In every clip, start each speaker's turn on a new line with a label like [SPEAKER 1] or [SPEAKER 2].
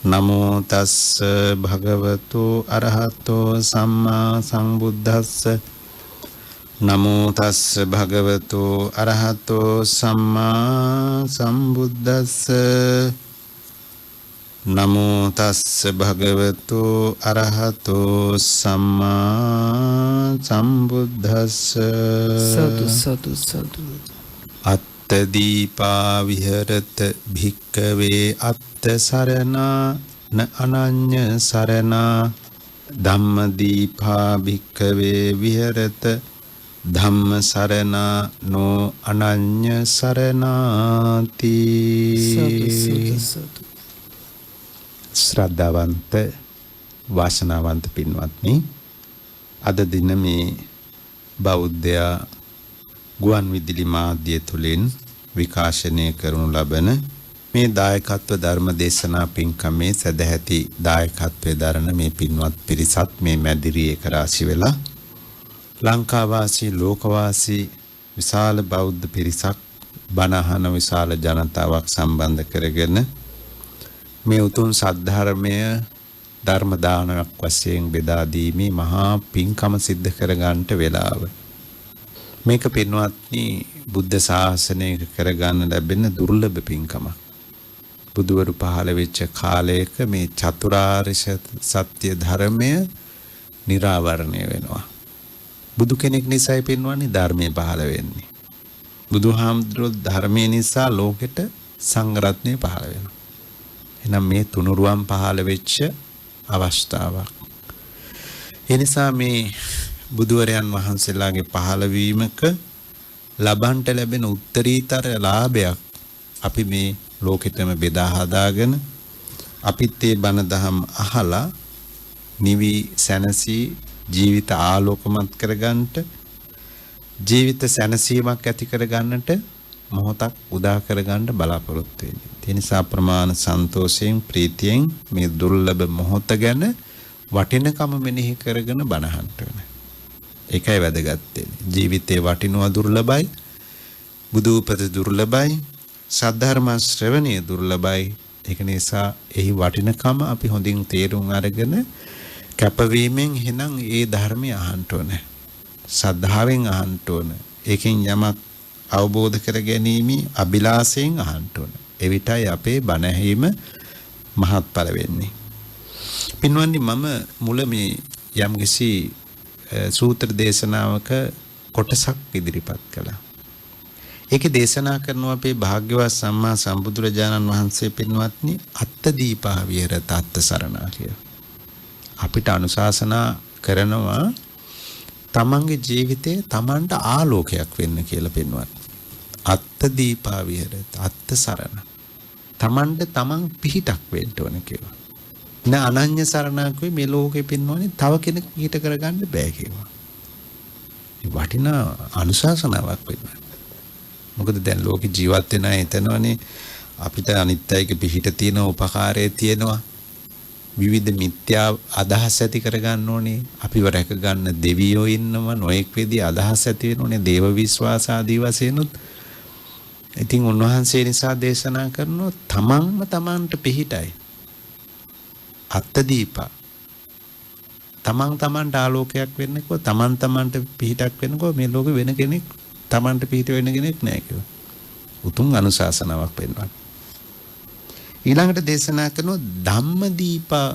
[SPEAKER 1] නමෝ තස්ස භගවතු අරහතෝ සම්මා සම්බුද්දස්ස නමෝ තස්ස භගවතු අරහතෝ සම්මා සම්බුද්දස්ස නමෝ තස්ස භගවතු අරහතෝ සම්මා සම්බුද්දස්ස
[SPEAKER 2] සතු සතු සතු
[SPEAKER 1] අත්ත දීපා විහෙරත භික්ඛවේ අත්ත සරණා න අනඤ්ඤ සරණා ධම්ම දීපා භික්ඛවේ විහෙරත ධම්ම සරණා නෝ අනඤ්ඤ සරණාති. ශ්‍රද්ධාවන්ත වාසනාවන්ත පින්වත්නි, අද දින මේ බෞද්ධ ගුවන් විදුලි මාධ්‍ය තුලින් විකාශනය කරනු ලබන මේ දායකත්ව ධර්ම දේශනා පින්කමේ සදැහැති දායකත්වයේ දරන මේ පින්වත් පිරිසත් මේ මැදිරියේ එක රාශි වෙලා ලංකාවාසී ලෝකවාසී විශාල බෞද්ධ පිරිසක් බණ අහන විශාල ජනතාවක් සම්බන්ධ කරගෙන මේ උතුම් සද්ධර්මය ධර්ම දානයක් වශයෙන් බෙදා දීමේ මහා පින්කම සිද්ධ කර ගන්නට වෙලාව. මේක පින්වත්නි බුද්ධ ශාසනයක කරගන්න ලැබෙන දුර්ලභ පින්කමක්. බුදුවරු පහළ වෙච්ච කාලයක මේ චතුරාර්ය සත්‍ය ධර්මය නිරාවරණය වෙනවා. බුදු කෙනෙක් නිසායි පින්වන්නේ ධර්මයේ පහළ වෙන්නේ. බුදුහාමුදුරුවෝ ධර්මයේ නිසා ලෝකෙට සංඝ රත්නය පහළ වෙනවා. එහෙනම් මේ තුනුරුවන් පහළ වෙච්ච අවස්ථාවක්. ඒ නිසා මේ බුදුවරයන් වහන්සේලාගේ පහළවීමක ලබන්ට ලැබෙන උත්තරීතර ලාභයක් අපි මේ ලෝකෙටම බෙදා හදාගෙන අපිත් ඒ බණ දහම් අහලා නිවි සැනසී ජීවිත ආලෝකමත් කරගන්නට ජීවිත සැනසීමක් ඇති කරගන්නට මොහොතක් උදා කරගන්න බලාපොරොත්තු වෙන්නේ. ඒ නිසා ප්‍රමාණ සන්තෝෂයෙන් ප්‍රීතියෙන් මේ දුර්ලභ මොහොත ගැන වටිනකම මෙනෙහි කරගෙන බණහන්න වෙන. ඒකයි වැදගත් වෙන්නේ. ජීවිතේ වටිනවා දුර්ලභයි. බුදු උපත දුර්ලභයි. සද්ධර්ම ශ්‍රවණය දුර්ලභයි. ඒක නිසා එහි වටිනකම අපි හොඳින් තේරුම් අරගෙන කැපවීමෙන් එහෙනම් ඒ ධර්මය අහන්න ඕනේ. සද්ධාවෙන් අහන්න ඕනේ. ඒකෙන් යමක් අවබෝධ කර ගැනීම අභිලාෂයෙන් අහන්න ඕනේ. එවිටයි අපේ බණ ඇහිම මහත්ඵල වෙන්නේ. පින්වත්නි, මම මුල මේ යම්කිසි සූත්‍ර දේශනාවක කොටසක් ඉදිරිපත් කළා. ඒකේ දේශනා කරන අපේ භාග්‍යවත් සම්මා සම්බුදුරජාණන් වහන්සේ පින්වත්නි අත්ත දීපා විහෙරත අත්ත සරණා කියලා. අපිට අනුශාසනා කරනවා තමන්ගේ ජීවිතේ තමන්ට ආලෝකයක් වෙන්න කියලා පින්වත්නි. අත්ත දීපා විහෙරත අත්ත සරණ. තමන්ට තමන් පිහිටක් වෙන්න ඕන කියලා. න අනඤ්ඤ සරණකුයි මේ ලෝකෙ පින්වන්නේ තව කෙනෙක් පිහිට කරගන්න බෑ කියලා. මේ වටිනා අනුශාසනාවක් වෙනවා. මොකද දැන් ලෝකේ ජීවත් වෙන අය හිතනවානේ අපිට අනිත් අයගේ පිහිට තියෙන උපකාරයේ තියෙනවා. විවිධ මිත්‍යා අදහස් ඇති කරගන්න ඕනේ. අපිව රැක ගන්න දෙවියෝ ඉන්නවා. නොඑක් විදිහ අදහස් ඇති වෙනෝනේ. දේව විශ්වාස ආදී වශයෙන්ුත්. ඉතින් උන්වහන්සේ නිසා දේශනා කරනවා තමන්ම තමන්ට පිහිටයි. අත්දීපා තමන් තමන්ට ආලෝකයක් වෙන්නකෝ තමන් තමන්ට පිහිටක් වෙන්නකෝ මේ ලෝකෙ වෙන කෙනෙක් තමන්ට පිහිට වෙන්න කෙනෙක් නැහැ කියලා. උතුම් අනුශාසනාවක් වෙනවා. ඊළඟට දේශනා කරනවා ධම්මදීපා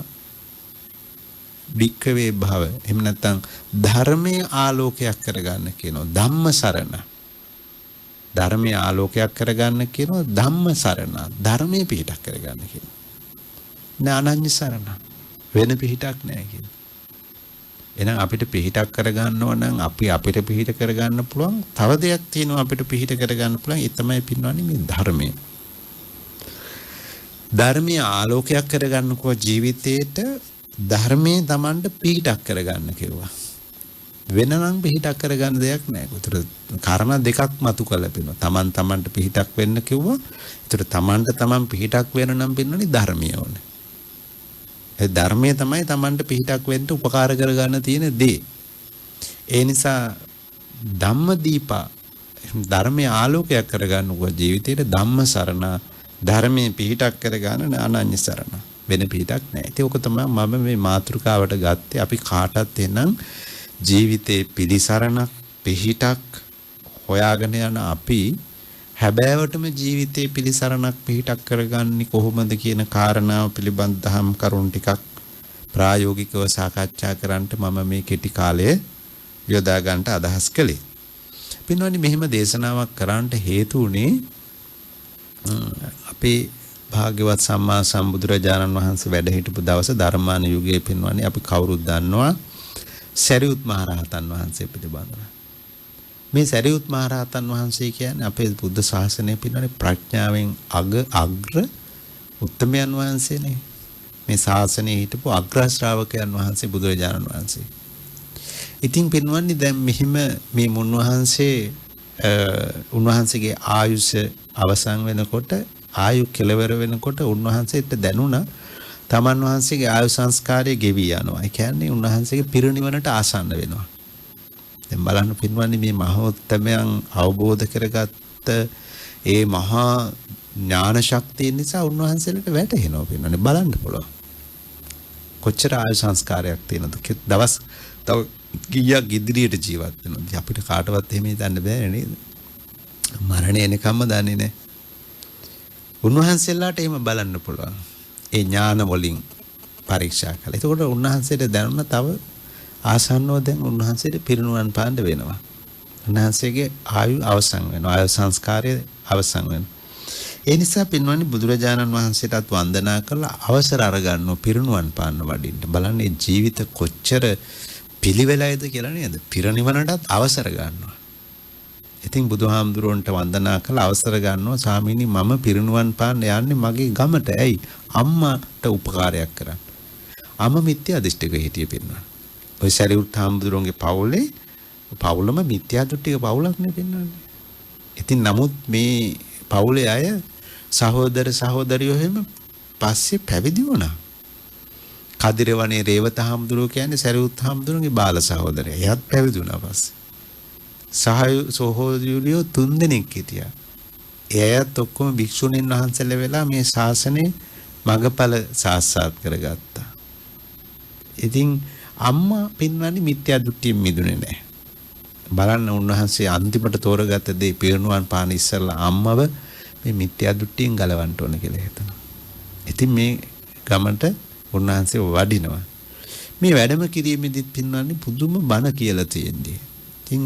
[SPEAKER 1] භික්ඛවේ භව. එහෙම නැත්නම් ධර්මයේ ආලෝකයක් කරගන්න කියනවා ධම්ම සරණ. ධර්මයේ ආලෝකයක් කරගන්න කියනවා ධම්ම සරණ. ධර්මයේ පිහිටක් කරගන්න කියනවා. ඥානඤ්ඤ සරණ. වෙන පිහිටක් නැහැ කියනවා. එහෙනම් අපිට පිහිටක් කරගන්නව නම් අපි අපිට පිහිට කරගන්න පුළුවන් තව දෙයක් තියෙනවා අපිට පිහිට කරගන්න පුළුවන්. ඒ තමයි පින්වන්නේ මේ ධර්මය. ධර්මයේ ආලෝකයක් කරගන්නකෝ ජීවිතේට ධර්මයේ Tamanට පිහිටක් කරගන්න කිව්වා. වෙනනම් පිහිටක් කරගන්න දෙයක් නැහැ. ඒතර කාරණා දෙකක් මතු කරලා පෙන්නනවා. Tamanට පිහිටක් වෙන්න කිව්වා. ඒතර Taman පිහිටක් වෙන නම් පින්නනේ ධර්මය ඕනේ. ඒ ධර්මයේ තමයි Tamanට පිහිටක් වෙන්න උපකාර කරගන්න තියෙන දේ. ඒ නිසා ධම්මදීපා ධර්මයේ ආලෝකයක් කරගන්නකෝ ජීවිතේට ධම්ම සරණ ධර්මයේ පිහිටක් කරගන්න අනඤ්‍ය සරණ වෙන පිටක් නැහැ. ඒක ඔක තමයි මම මේ මාතෘකාවට ගත්තේ. අපි කාටත් එනම් ජීවිතේ පිළිසරණක් පිහිටක් හොයාගෙන යන අපි හැබෑවටම ජීවිතේ පිළිසරණක් පිහිටක් කරගන්නේ කොහොමද කියන කාරණාව පිළිබඳ දහම් කරුණු ටිකක් ප්‍රායෝගිකව සාකච්ඡා කරන්නට මම මේ කෙටි කාලය යොදා ගන්නට අදහස් කළේ. පින්වත්නි මෙහිම දේශනාවක් කරන්නට හේතු වුණේ අපේ භාග්‍යවත් සම්මා සම්බුදුරජාණන් වහන්සේ වැඩ හිටපු දවස ධර්මාන යුගයේ පින්වත්නි අපි කවුරුත් දන්නවා සරියුත් මහ රහතන් වහන්සේ පිළිබඳව. මේ සරියුත් මහ රහතන් වහන්සේ කියන්නේ අපේ බුද්ධ ශාසනය පිළිබඳ ප්‍රඥාවෙන් අග්‍ර උත්තමයන් වහන්සේනේ. මේ ශාසනයේ හිටපු අග්‍ර ශ්‍රාවකයන් වහන්සේ බුදුරජාණන් වහන්සේ. ඉතින් පින්වත්නි දැන් මෙහිම මේ මුන්වහන්සේ උන්වහන්සේගේ ආයුෂ අවසන් වෙනකොට ආයු කෙලවර වෙනකොට උන්වහන්සේට දැනුණා තමන් වහන්සේගේ ආයු සංස්කාරය ගෙවි යනවා. ඒ කියන්නේ උන්වහන්සේගේ පිරිනිවනට ආසන්න වෙනවා. දැන් බලන්න පින්වත්නි මේ මහෝත්තමයන් අවබෝධ කරගත්ත ඒ මහා ඥාන ශක්තිය නිසා උන්වහන්සේලට වැටහෙනවා පින්වත්නි බලන්න පුළුවන්. කොච්චර ආයු සංස්කාරයක් තියෙනවද? දවස් තව කීයක් ඉදිරියට ජීවත් වෙනවද? අපිට කාටවත් එහෙම හිතන්න බෑ නේද? මරණය එනකම්ම දන්නේ නැහැ. උන්වහන්සේලාට එහෙම බලන්න පුළුවන්. ඒ ඥාන වලින් පරීක්ෂා කළා. එතකොට උන්වහන්සේට දැනුණ තව ආසන්නව දැන් උන්වහන්සේට පිරිනුවන් පාන්න වෙනවා. උන්වහන්සේගේ ආයු අවසන් වෙනවා. ආයු සංස්කාරය අවසන් වෙනවා. ඒ නිසා පින්වත්නි බුදුරජාණන් වහන්සේටත් වන්දනා කරලා අවසර අරගන්නව පිරිනුවන් පාන්න වඩින්න. බලන්න මේ ජීවිත කොච්චර පිළිවෙලයිද කියලා නේද? පිරිනිවනටත් අවසර ගන්නවා. ඉතින් බුදුහාමුදුරුවන්ට වන්දනා කළා අවසර ගන්නවා ස්වාමීනි මම පිරිනුවන් පාන්න යන්නේ මගේ ගමට. ඇයි? අම්මාට උපකාරයක් කරන්න. අම්මා මිත්‍යා දෘෂ්ටික හිටියේ පින්නවා. ඔය සරියුත් හාමුදුරුවන්ගේ පවුලම මිත්‍යා දෘෂ්ටික පවුලක් නේ පින්නන්නේ. ඉතින් නමුත් මේ පවුලේ අය සහෝදර සහෝදරියෝ හැම පස්සේ පැවිදි වුණා. කදිරවනේ රේවත හාමුදුරුවෝ කියන්නේ සරියුත් හාමුදුරුවන්ගේ බාල සහෝදරයා. එයාත් පැවිදි වුණා පස්සේ. සහෝදරියෝ 3 දෙනෙක් හිටියා. එයාත් ඔක්කොම භික්ෂුණීන් වහන්සේලා වෙලා මේ ශාසනය මගපල සාක්ෂාත් කරගත්තා. ඉතින් අම්මා පින්වත්නි මිත්‍යා දෘෂ්ටියෙන් මිදුනේ නැහැ. බලන්න උන්වහන්සේ අන්තිමට තෝරගත්ත දේ පිරිනුවන් පාන ඉස්සෙල්ලා අම්මව මේ මිත්‍යා දෘෂ්ටියෙන් ගලවන්න ඕන කියලා හිතනවා. ඉතින් මේ ගමන්ට උන්වහන්සේ වඩිනවා. මේ වැඩම කිරීමේදීත් පින්වත්නි පුදුම බණ කියලා තියෙන්නේ. ඉතින්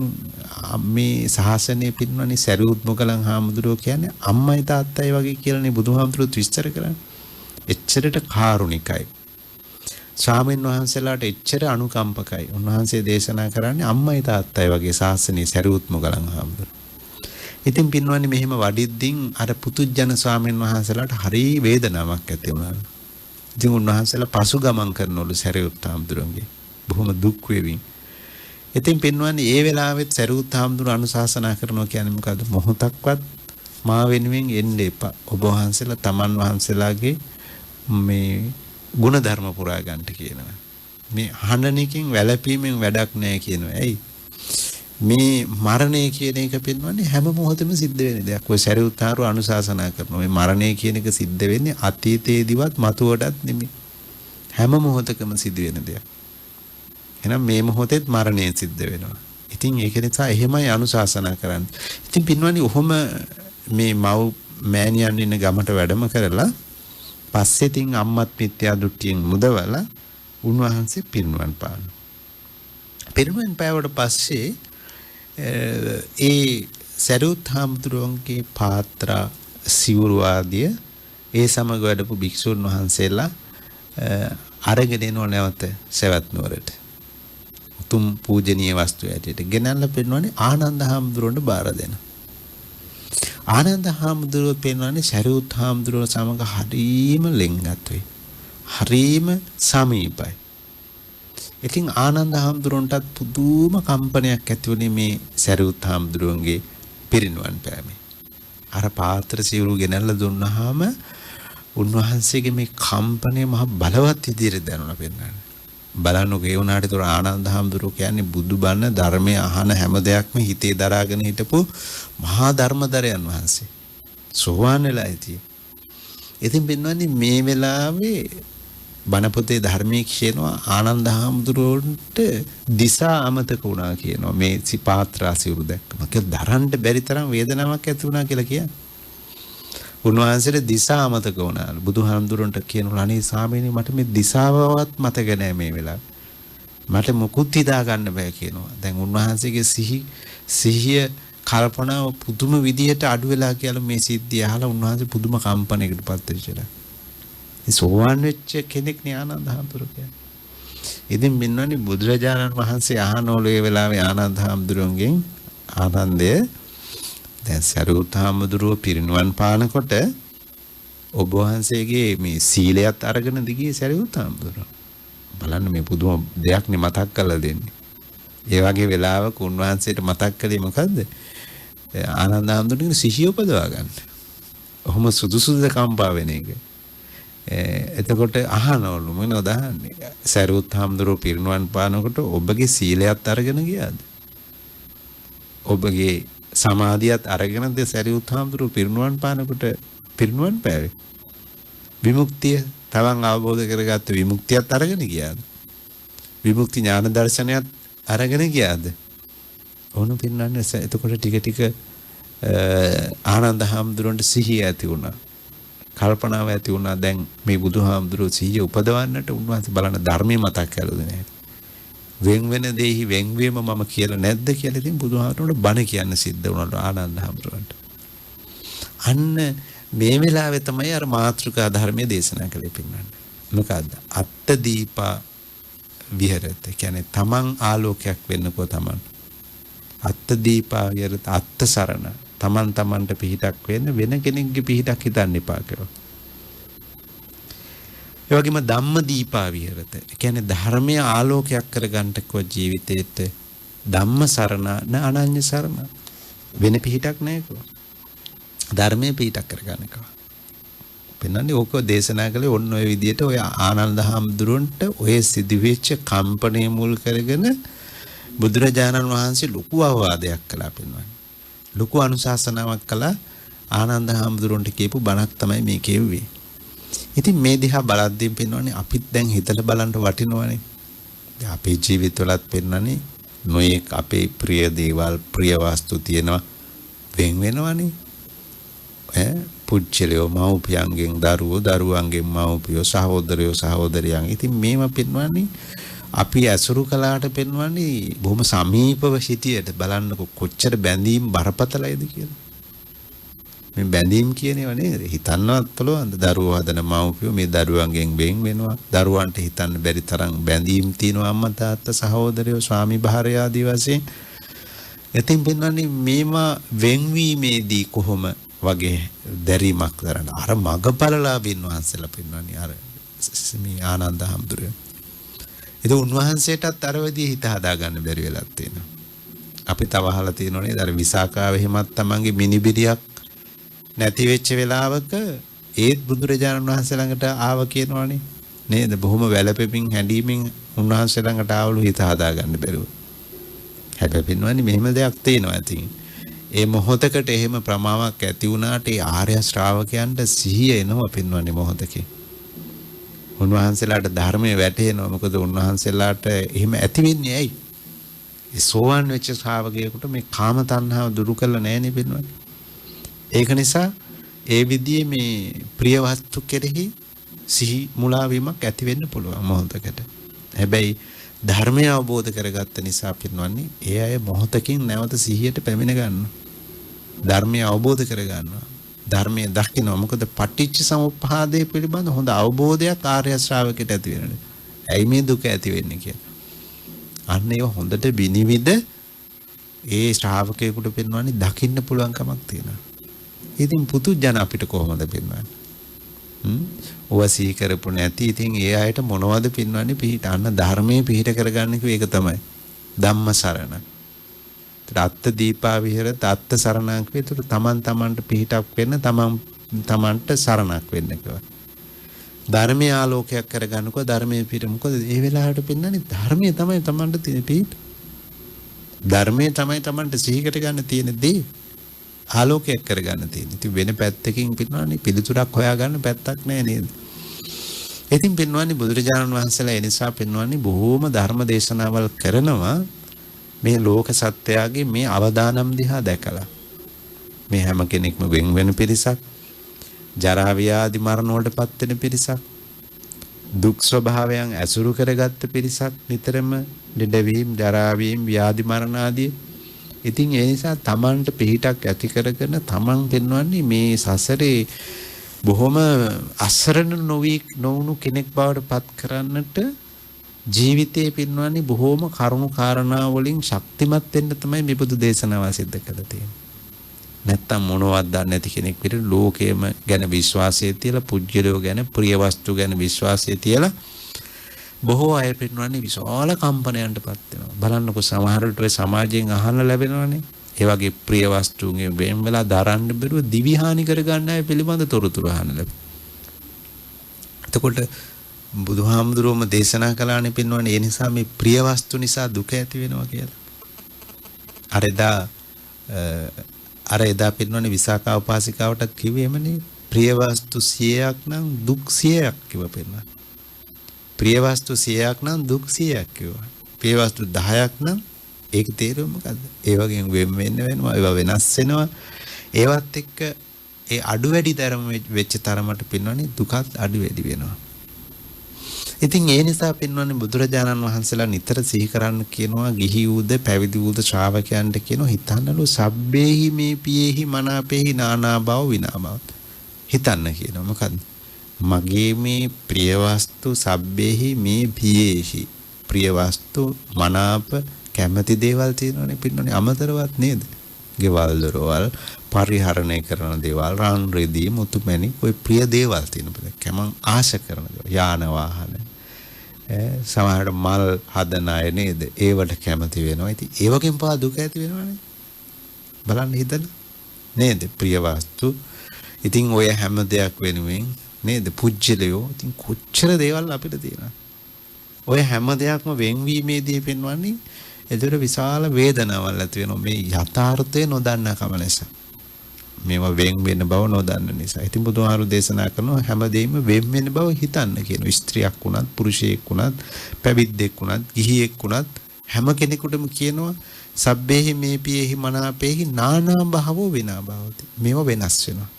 [SPEAKER 1] මේ ශාසනයේ පින්වත්නි සරියුත් මොගලන් හාමුදුරුවෝ කියන්නේ අම්මයි තාත්තයි වගේ කියලානේ බුදුහාමුදුරුවෝ විස්තර කරන්නේ. එච්චරට කාරුණිකයි. ස්වාමීන් වහන්සේලාට එච්චර අනුකම්පකයි. උන්වහන්සේ දේශනා කරන්නේ අම්මයි තාත්තයි වගේ ශාසනයේ සරියුත් මොගලන් හාමුදුරුවෝ. ඉතින් පින්වත්නි මෙහෙම වඩිද්දින් අර පුතුජන ස්වාමීන් වහන්සේලාට හරි වේදනාවක් ඇති වුණා. ඉතින් උන්වහන්සේලා පසු ගමන් කරනවලු සරියුත් හාමුදුරුවන්ගේ බොහොම දුක් වේවින්. ඉතින් පින්වත්නි ඒ වෙලාවෙත් සරියුත් හාමුදුරුවෝ අනුශාසනා කරනවා කියන්නේ මොකද්ද? මොහොතක්වත් මා වෙනුවෙන් එන්න එපා. ඔබ වහන්සේලා තමන් වහන්සේලාගේ මේ ගුණ ධර්ම පුරා ගන්නට කියනවා. මේ හඬනකින් වැළපීමෙන් වැඩක් නැහැ කියනවා. ඇයි? මේ මරණය කියන එක පින්වත්නි හැම මොහොතෙම සිද්ධ වෙන දෙයක්. ඔය සරියුත් හාමුදුරුවෝ අනුශාසනා කරනවා. මේ මරණය කියන එක සිද්ධ වෙන්නේ අතීතයේදීවත් මතුවටත් නෙමෙයි. හැම මොහොතකම සිද්ධ වෙන දෙයක්. එහෙනම් මේ මොහොතේත් මරණය සිද්ධ වෙනවා. ඉතින් ඒක නිසා එහෙමයි අනුශාසනා කරන්නේ. ඉතින් පින්වත්නි ඔහොම මේ මව් මෑණියන් ඉන්න ගමට වැඩම කරලා පස්සේ තින් අම්මත් මිත්‍යා දෘෂ්ටියෙන් මුදවලා උන්වහන්සේ පිරිනුවන් පානවා. පිරිනුවන් පෑවට පස්සේ ඒ සරියුත් හාමුදුරුවන්ගේ පාත්‍රා සිවුරු ආදිය ඒ සමග වැඩපු භික්ෂුන් වහන්සේලා අරගෙන එනෝ නැවත සවැත් නුවරට. උතුම් පූජනීය වස්තු ඇටියට ගෙනල්ලා පිරිනුවනේ ආනන්ද හාමුදුරුවන්ට බාර දෙනවා. ආනන්ද හාමුදුරුවෝ පෙන්වන්නේ සරියුත් හාමුදුරුවෝ සමග හරීම ලෙන්ගත් වෙයි. හරීම සමීපයි. ඉතින් ආනන්ද හාමුදුරුවන්ටත් පුදුම කම්පනයක් ඇති වුණේ මේ සරියුත් හාමුදුරුවන්ගේ පිරිනුවන් පෑමේ. අර පාත්‍ර සිවුරු ගෙනල්ලා දුන්නාම උන්වහන්සේගේ මේ කම්පනය මහ බලවත් විදිහට දැනුණා පෙන්වන්නේ. බලන්නකෝ ඒ වුණාට ඒතර ආනන්ද හාමුදුරුවෝ කියන්නේ බුදුබණ ධර්මයේ අහන හැම දෙයක්ම හිතේ දරාගෙන හිටපු මහා ධර්මදරයන් වහන්සේ. සෝවාන් වෙලා ඉතින් පින්වත්නි මේ වෙලාවේ බණ පොතේ ධර්මයේ කියනවා ආනන්ද හාමුදුරුවන්ට දිසා අමතක වුණා කියනවා මේ සිපාත්‍රා සිවුරු දැක්කම. ඒක දරන්න බැරි තරම් වේදනාවක් ඇති වුණා කියලා කියන්නේ. උන්වහන්සේට දිසා අමතක වුණා. බුදුහාමුදුරන්ට කියනවා අනේ ස්වාමීනි මට මේ දිසාවවත් මතක නැහැ මේ වෙලාවේ. මට මුකුත් හිතා ගන්න බෑ කියනවා. දැන් උන්වහන්සේගේ සිහිය කල්පනාව පුදුම විදිහට අඩු වෙලා කියලා මේ සිද්ධිය අහලා උන්වහන්සේ පුදුම කම්පනයකටපත් වෙච්චා. ඒ සෝවාන් වෙච්ච කෙනෙක් නේ ආනන්ද හාමුදුරුවෝ කියන්නේ. ඉතින් මෙන්නනේ බුදුරජාණන් වහන්සේ අහනෝල ඒ වෙලාවේ ආනන්ද හාමුදුරුවන්ගෙන් ආනන්දය දැන් සරියුත් හාමුදුරුවෝ පිරිනුවන් පානකොට ඔබ වහන්සේගේ මේ සීලයත් අරගෙන දිගියේ සරියුත් හාමුදුරුවෝ. බලන්න මේ පුදුම දෙයක් නේ මතක් කරලා දෙන්නේ. ඒ වගේ වෙලාවක උන්වහන්සේට මතක් කළේ මොකද්ද? ආනන්ද හාමුදුරුවෝ සිහිය උපදවා ගන්න. ඔහොම සුදුසුද කම්පා වෙන එක. එතකොට අහනවලු මොනවද අහන්නේ? සරියුත් හාමුදුරුවෝ පිරිනුවන් පානකොට ඔබගේ සීලයත් අරගෙන ගියාද? ඔබගේ සමාධියත් අරගෙනද සරියුත් හාමුදුරුවෝ පිරිනුවන් පානකොට පිරිනුවන් පෑවේ? විමුක්තිය තවන් අවබෝධ කරගත්ත විමුක්තියත් අරගෙන ගියාද? විමුක්ති ඥාන දර්ශනයත් අරගෙන ගියාද? ඕන පින්නන්නේ එතකොට ටික ආනන්ද හාමුදුරන්ට සිහිය ඇති වුණා. කල්පනාව ඇති වුණා. දැන් මේ බුදුහාමුදුරුවෝ සිහිය උපදවන්නට උන්වහන්සේ බලන ධර්මයේ මතක් කළද නැහැ. වෙන් වෙන දෙහි වෙන්වීම මම කියලා නැද්ද කියලා ඉතින් බුදුහාමුදුරන්ට බණ කියන්න සිද්ධ වුණා ආනන්ද හාමුදුරන්ට. අන්න මේ වෙලාවේ තමයි අර මාත්‍රිකා ධර්මයේ දේශනා කළේ පින්නන්නේ. මොකද්ද? අත්ත දීපා විහෙරත. කියන්නේ තමන් ආලෝකයක් වෙන්නකෝ තමන්. අත්ත දීපා විහෙරත අත්ත සරණ. තමන් තමන්ට පිහිටක් වෙන්න වෙන කෙනෙක්ගේ පිහිටක් හිතන්න එපා කියලා. ඒ වගේම ධම්ම දීපා විහෙරත. කියන්නේ ධර්මයේ ආලෝකයක් කරගන්නට කෝ ජීවිතේට ධම්ම සරණ අනන්‍ය සරණ. වෙන පිහිටක් නැහැ. ධර්මයේ පිහිටක් කරගන්නකෝ. පෙන්නන්නේ ඕක දේශනා කළේ ඔන්න ඔය විදිහට ඔය ආනන්ද හාමුදුරන්ට ඔය සිදුවෙච්ච කම්පණය මුල් කරගෙන බුදුරජාණන් වහන්සේ ලොකු අවවාදයක් කළා පෙන්වන්නේ. ලොකු අනුශාසනාවක් කළා ආනන්ද හාමුදුරන්ට කියපු බණක් තමයි මේ කියුවේ. ඉතින් මේ දිහා බලද්දී පෙන්වන්නේ අපිත් දැන් හිතලා බලන්න වටිනවනේ. දැන් අපේ ජීවිතවලත් පෙන්වන්නේ නොයෙක් අපේ ප්‍රිය දේවල් ප්‍රිය වස්තු තියෙනවා වෙන් වෙනවනේ. පුච්චලියෝ මව්පියන්ගෙන් දරුවෝ දරුවන්ගෙන් මව්පියෝ සහෝදරයෝ සහෝදරියන්. ඉතින් මේව පෙන්වන්නේ අපි ඇසුරු කළාට පෙන්වන්නේ බොහොම සමීපව සිටියට බලන්නකො කොච්චර බැඳීම් බරපතලයිද කියලා. මේ බැඳීම් කියනේව නේද? හිතන්නවත් පුළුවන් දරුවෝ හදන මව්පියෝ මේ දරුවන්ගෙන් වෙන් වෙනවා. දරුවන්ට හිතන්න බැරි තරම් බැඳීම් තියෙනවා අම්මා තාත්තා සහෝදරයෝ ස්වාමි භාර්යාව ආදී වශයෙන්. ඉතින් පෙන්වන්නේ මේවා වෙන්වීමේදී කොහොම වගේ දැරීමක් කරන අර මගපලලාභින් වහන්සේලා පෙන්වන්නේ අර මේ ආනන්ද හාමුදුරුවෝ. ඒක උන්වහන්සේටත් අර විදිහේ හිත හදා ගන්න බැරි වෙලා තියෙනවා. අපි තව අහලා තියෙනවා නේද අර විසාකාවේ හිමත් තමන්ගේ මිනිබිරියක් නැති වෙච්ච වෙලාවක ඒත් බුදුරජාණන් වහන්සේ ළඟට ආව කියනවනේ නේද? බොහොම වැළපෙමින් හැඬීමෙන් උන්වහන්සේ ළඟට ආවලු හිත හදා ගන්න බැරුව. හැබැයි පෙන්වන්නේ මෙහෙම දෙයක් තියෙනවා ඉතින්. ඒ මොහොතකට එහෙම ප්‍රමාවක් ඇති වුණාට ඒ ආර්ය ශ්‍රාවකයන්ට සිහිය එනවා පෙන්වන්නේ මොහොතකින්. උන්වහන්සේලාට ධර්මයේ වැටහෙනවා. මොකද උන්වහන්සේලාට එහෙම ඇති වෙන්නේ ඇයි? ඒ සෝවාන් වෙච්ච ශ්‍රාවකයෙකුට මේ කාම තණ්හාව දුරු කළා නෑනේ පෙන්වන්නේ. ඒක නිසා ඒ විදිහේ මේ ප්‍රිය වස්තු කෙරෙහි සිහි මුලා වීමක් ඇති වෙන්න පුළුවන් මොහොතකට. හැබැයි ධර්මය අවබෝධ කරගත්ත නිසා පෙන්වන්නේ ඒ අය මොහොතකින් නැවත සිහියට පැමිණ ගන්නවා. ධර්මය අවබෝධ කර ගන්නවා. ධර්මයේ දකිනවා. මොකද පටිච්ච සමුප්පාදයේ පිළිබඳ හොඳ අවබෝධයක් ආර්ය ශ්‍රාවකයට ඇති වෙනවා. ඇයි මේ දුක ඇති වෙන්නේ කියලා. අන්න ඒක හොඳට විනිවිද ඒ ශ්‍රාවකයෙකුට පෙන්වන්නේ දකින්න පුළුවන් කමක් තියෙනවා. ඉතින් පුදුජන අපිට කොහොමද පෙන්වන්නේ? ඔවසී කරපු නැති ඉතින් ඒ අයට මොනවද පෙන්වන්නේ? පිහිට අන්න ධර්මයේ පිහිට කරගන්න කිව්ව ඒක තමයි. ධම්ම සරණ. අත්ත දීපා විහෙරත අත්ත සරණක් වේතර තමන් තමන්ට පිහිටක් වෙන්න තමන්ට සරණක් වෙන්න කිව්වා. ධර්මයේ ආලෝකයක් කරගන්නකෝ ධර්මයේ පිට මොකද ඒ වෙලාවට පෙන්වන්නේ ධර්මයේ තමයි තමන්ට තියෙන පිහිට. ධර්මයේ තමයි තමන්ට සිහිකට ගන්න තියෙන දේ. ආලෝකයක් කරගන්න තියෙන. ඉතින් වෙන පැත්තකින් පිටනවනේ පිළිතුරක් හොයාගන්න පැත්තක් නැහැ නේද? ඉතින් පින්වන්නේ බුදුරජාණන් වහන්සේලා ඒ නිසා පින්වන්නේ බොහෝම ධර්ම දේශනාවල් කරනවා මේ ලෝක සත්‍යයගේ මේ අවදානම් දිහා දැකලා. මේ හැම කෙනෙක්ම වෙන් වෙන පිරිසක්, ජරා ව්‍යාධි මරණ වලටපත් වෙන පිරිසක්, දුක් ස්වභාවයන් ඇසුරු කරගත්ත පිරිසක්, නිතරම ලෙඩවීම, ජරා වීම, ව්‍යාධි මරණ ආදී. ඉතින් ඒ නිසා තමන්ට පිහිටක් ඇති කරගෙන තමන් පෙන්වන්නේ මේ සසරේ බොහොම අසරණ නොවුණු කෙනෙක් බවට පත් කරන්නට ජීවිතේ පින්වන්නේ බොහොම කරුණු කාරණා වලින් ශක්තිමත් වෙන්න තමයි මේ බුදු දේශනාව සිද්ධ කරලා තියෙන්නේ. නැත්තම් මොනවද දන්නේ නැති කෙනෙක් විතර ලෝකයේම ගැන විශ්වාසය තියලා, පුජ්‍යලෝ ගැන, ප්‍රිය වස්තු ගැන විශ්වාසය තියලා බොහෝ අය පින්වන්නේ විශාල කම්පනයන්ටපත් වෙනවා. බලන්නකො සමහර විට ඔය සමාජයෙන් අහන්න ලැබෙනවනේ. ඒ වගේ ප්‍රිය වස්තුන්ගේ වෙන් වෙලා දරන්න බැරුව දිවි හානි කර ගන්න අය පිළිබඳ තොරතුරු අහන්න ලැබෙනවා. එතකොට බුදුහාමුදුරුවෝම දේශනා කළානේ පින්වන්නේ ඒ නිසා මේ ප්‍රිය වස්තු නිසා දුක ඇති වෙනවා කියලා. අර එදා පින්වන්නේ විසාකා උපාසිකාවටත් කිව්වෙමනේ ප්‍රිය වස්තු 100ක් නම් දුක් 100ක් කිව්ව පින්වන්නේ. ප්‍රිය වස්තු 100ක් නම් දුක් 100ක් කිව්වා. ප්‍රිය වස්තු 10ක් නම් ඒක තේරුම මොකද්ද? ඒ වගේම වෙන්න වෙනවා, ඒවා වෙනස් වෙනවා. ඒවත් එක්ක ඒ අඩු වැඩි ධර්ම වෙච්ච තරමට පින්වන්නේ දුකත් අඩු වැඩි වෙනවා. ඉතින් ඒ නිසා පින්වන්නේ බුදුරජාණන් වහන්සේලා නිතර සිහි කරන්න කියනවා ගිහි වූද පැවිදි වූද ශ්‍රාවකයන්ට කියනවා හිතන්නලු සබ්බේහි මේ පියේහි මනාපේහි නානා භව විනා භව. හිතන්න කියනවා මොකද්ද? මගේ මේ ප්‍රිය වස්තු සබ්බේහි මේ පියේහි ප්‍රිය වස්තු මනාප කැමති දේවල් තියෙනවනේ පින්නනේ අමතරවත් නේද? ගෙවල් දොරවල් පරිහරණය කරන දේවල්, රන් රෙදි මුතුමැණි ඔය ප්‍රිය දේවල් තියෙනවා. කැමං ආශ කරන දේවල්, යාන වාහන සමහරට මල් හදන අය නේද? ඒවට කැමති වෙනවා. ඉතින් ඒ වගේම පා දුක ඇති වෙනවනේ. බලන්න හිතන්න නේද? ප්‍රිය වස්තු. ඉතින් ඔය හැම දෙයක් වෙනුවෙන් නේද? පුජ්‍යලයෝ. ඉතින් කොච්චර දේවල් අපිට තියෙනවා. ඔය හැම දෙයක්ම වෙන්වීමේදී පෙන්වන්නේ එතකොට විශාල වේදනාවක් ඇති වෙනවා මේ යථාර්ථය නොදන්නා කම නිසා. මේවා වෙන් වෙන බව නොදන්න නිසා. ඉතින් බුදුහාරු දේශනා කරනවා හැමදේම වෙන් වෙන බව හිතන්න කියනවා. ස්ත්‍රියක් වුණත්, පුරුෂයෙක් වුණත්, පැවිද්දෙක් වුණත්, ගිහියෙක් වුණත් හැම කෙනෙකුටම කියනවා සබ්බේහි මේ පියේහි මනාපේහි නානා භවෝ විනා භවති. මේවා වෙනස් වෙනවා.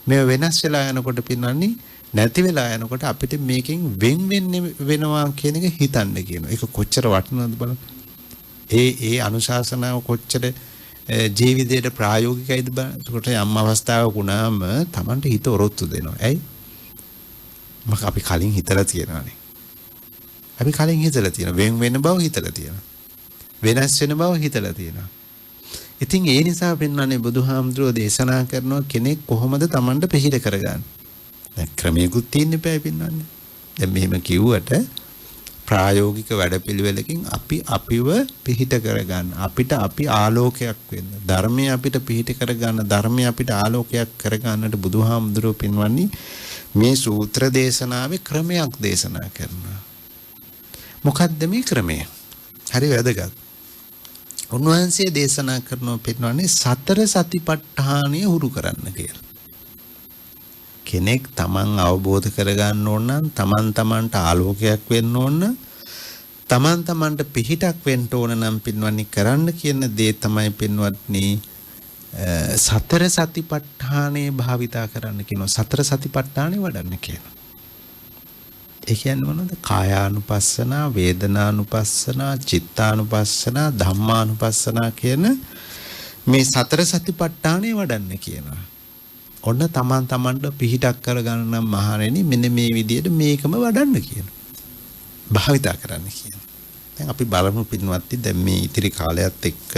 [SPEAKER 1] මේවා වෙනස් වෙලා යනකොට පින්නන්නේ නැති වෙලා යනකොට අපිට මේකෙන් වෙන් වෙනවා කියන එක හිතන්න කියනවා. ඒක කොච්චර වටිනවද බලන්න. ඒ අනුශාසනාව කොච්චර ජීවිතේට ප්‍රායෝගිකයිද බලන්න. ඒකට යම් අවස්ථාවක වුණාම Tamanට හිත ඔරොත්තු දෙනවා. ඇයි? මම අපි කලින් හිතලා තියෙනවානේ. අපි කලින් හිතලා තියෙනවා. වෙන් වෙන බව හිතලා තියෙනවා. වෙනස් වෙන බව හිතලා තියෙනවා. ඉතින් ඒ නිසා පෙන්වන්නේ බුදුහාමුදුරුවෝ දේශනා කරනවා කෙනෙක් කොහොමද Tamanට පිළිහිද කරගන්නේ. දැන් ක්‍රමයකුත් තියෙන්න බෑ පෙන්වන්නේ. දැන් මෙහෙම කිව්වට ප්‍රායෝගික වැඩපිළිවෙලකින් අපි අපිව පිහිට කරගන්න අපිට අපි ආලෝකයක් වෙන්න ධර්මය අපිට පිහිට කරගන්න ධර්මය අපිට ආලෝකයක් කරගන්නට බුදුහාමුදුරුවෝ පින්වන්නේ මේ සූත්‍ර දේශනාවේ ක්‍රමයක් දේශනා කරනවා. මොකක්ද මේ ක්‍රමය? හරි වැදගත්. උන්වහන්සේ දේශනා කරනවා පින්වන්නේ සතර සතිපට්ඨානය හුරු කරන්න කියලා. කෙනෙක් තමන් අවබෝධ කරගන්න ඕන නම් තමන්ට ආලෝකයක් වෙන්න ඕන තමන්ට පිහිටක් වෙන්න ඕන නම් පින්වන්නේ කරන්න කියන දේ තමයි පින්වත්නි සතර සතිපට්ඨානේ භාවිතා කරන්න කියනවා. සතර සතිපට්ඨානේ වඩන්න කියනවා. ඒ කියන්නේ මොනවද? කායානුපස්සනා, වේදනානුපස්සනා, චිත්තානුපස්සනා, ධම්මානුපස්සනා කියන මේ සතර සතිපට්ඨානේ වඩන්න කියනවා. ඔන්න තමන්ට පිහිටක් කරගන්න නම් මහණෙනි මෙන්න මේ විදියට මේකම වඩන්න කියනවා. භාවිතා කරන්න කියනවා. දැන් අපි බලමු පින්වත්නි දැන් මේ ඉතිරි කාලයත් එක්ක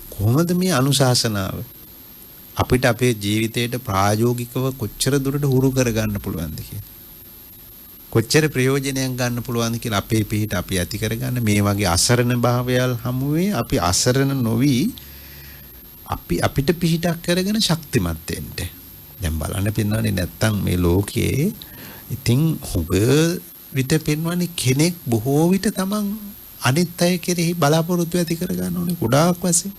[SPEAKER 1] කොහොමද මේ අනුශාසනාව අපිට අපේ ජීවිතයට ප්‍රායෝගිකව කොච්චර දුරට හුරු කරගන්න පුළුවන්ද කියලා. කොච්චර ප්‍රයෝජනයක් ගන්න පුළුවන්ද කියලා අපේ පිහිට අපි ඇති කරගන්න මේ වගේ අසරණ භාවයල් හමුවේ අපි අසරණ නොවි අපිට පිහිටක් කරගෙන ශක්තිමත් වෙන්න. දැන් බලන්න පින්නන්නේ නැත්තම් මේ ලෝකයේ ඉතින් හොඟ විත පින්නන්නේ කෙනෙක් බොහෝ විට තමන් අනිත් අය කෙරෙහි බලාපොරොත්තු ඇති කර ගන්න ඕනේ ගොඩාක් වශයෙන්.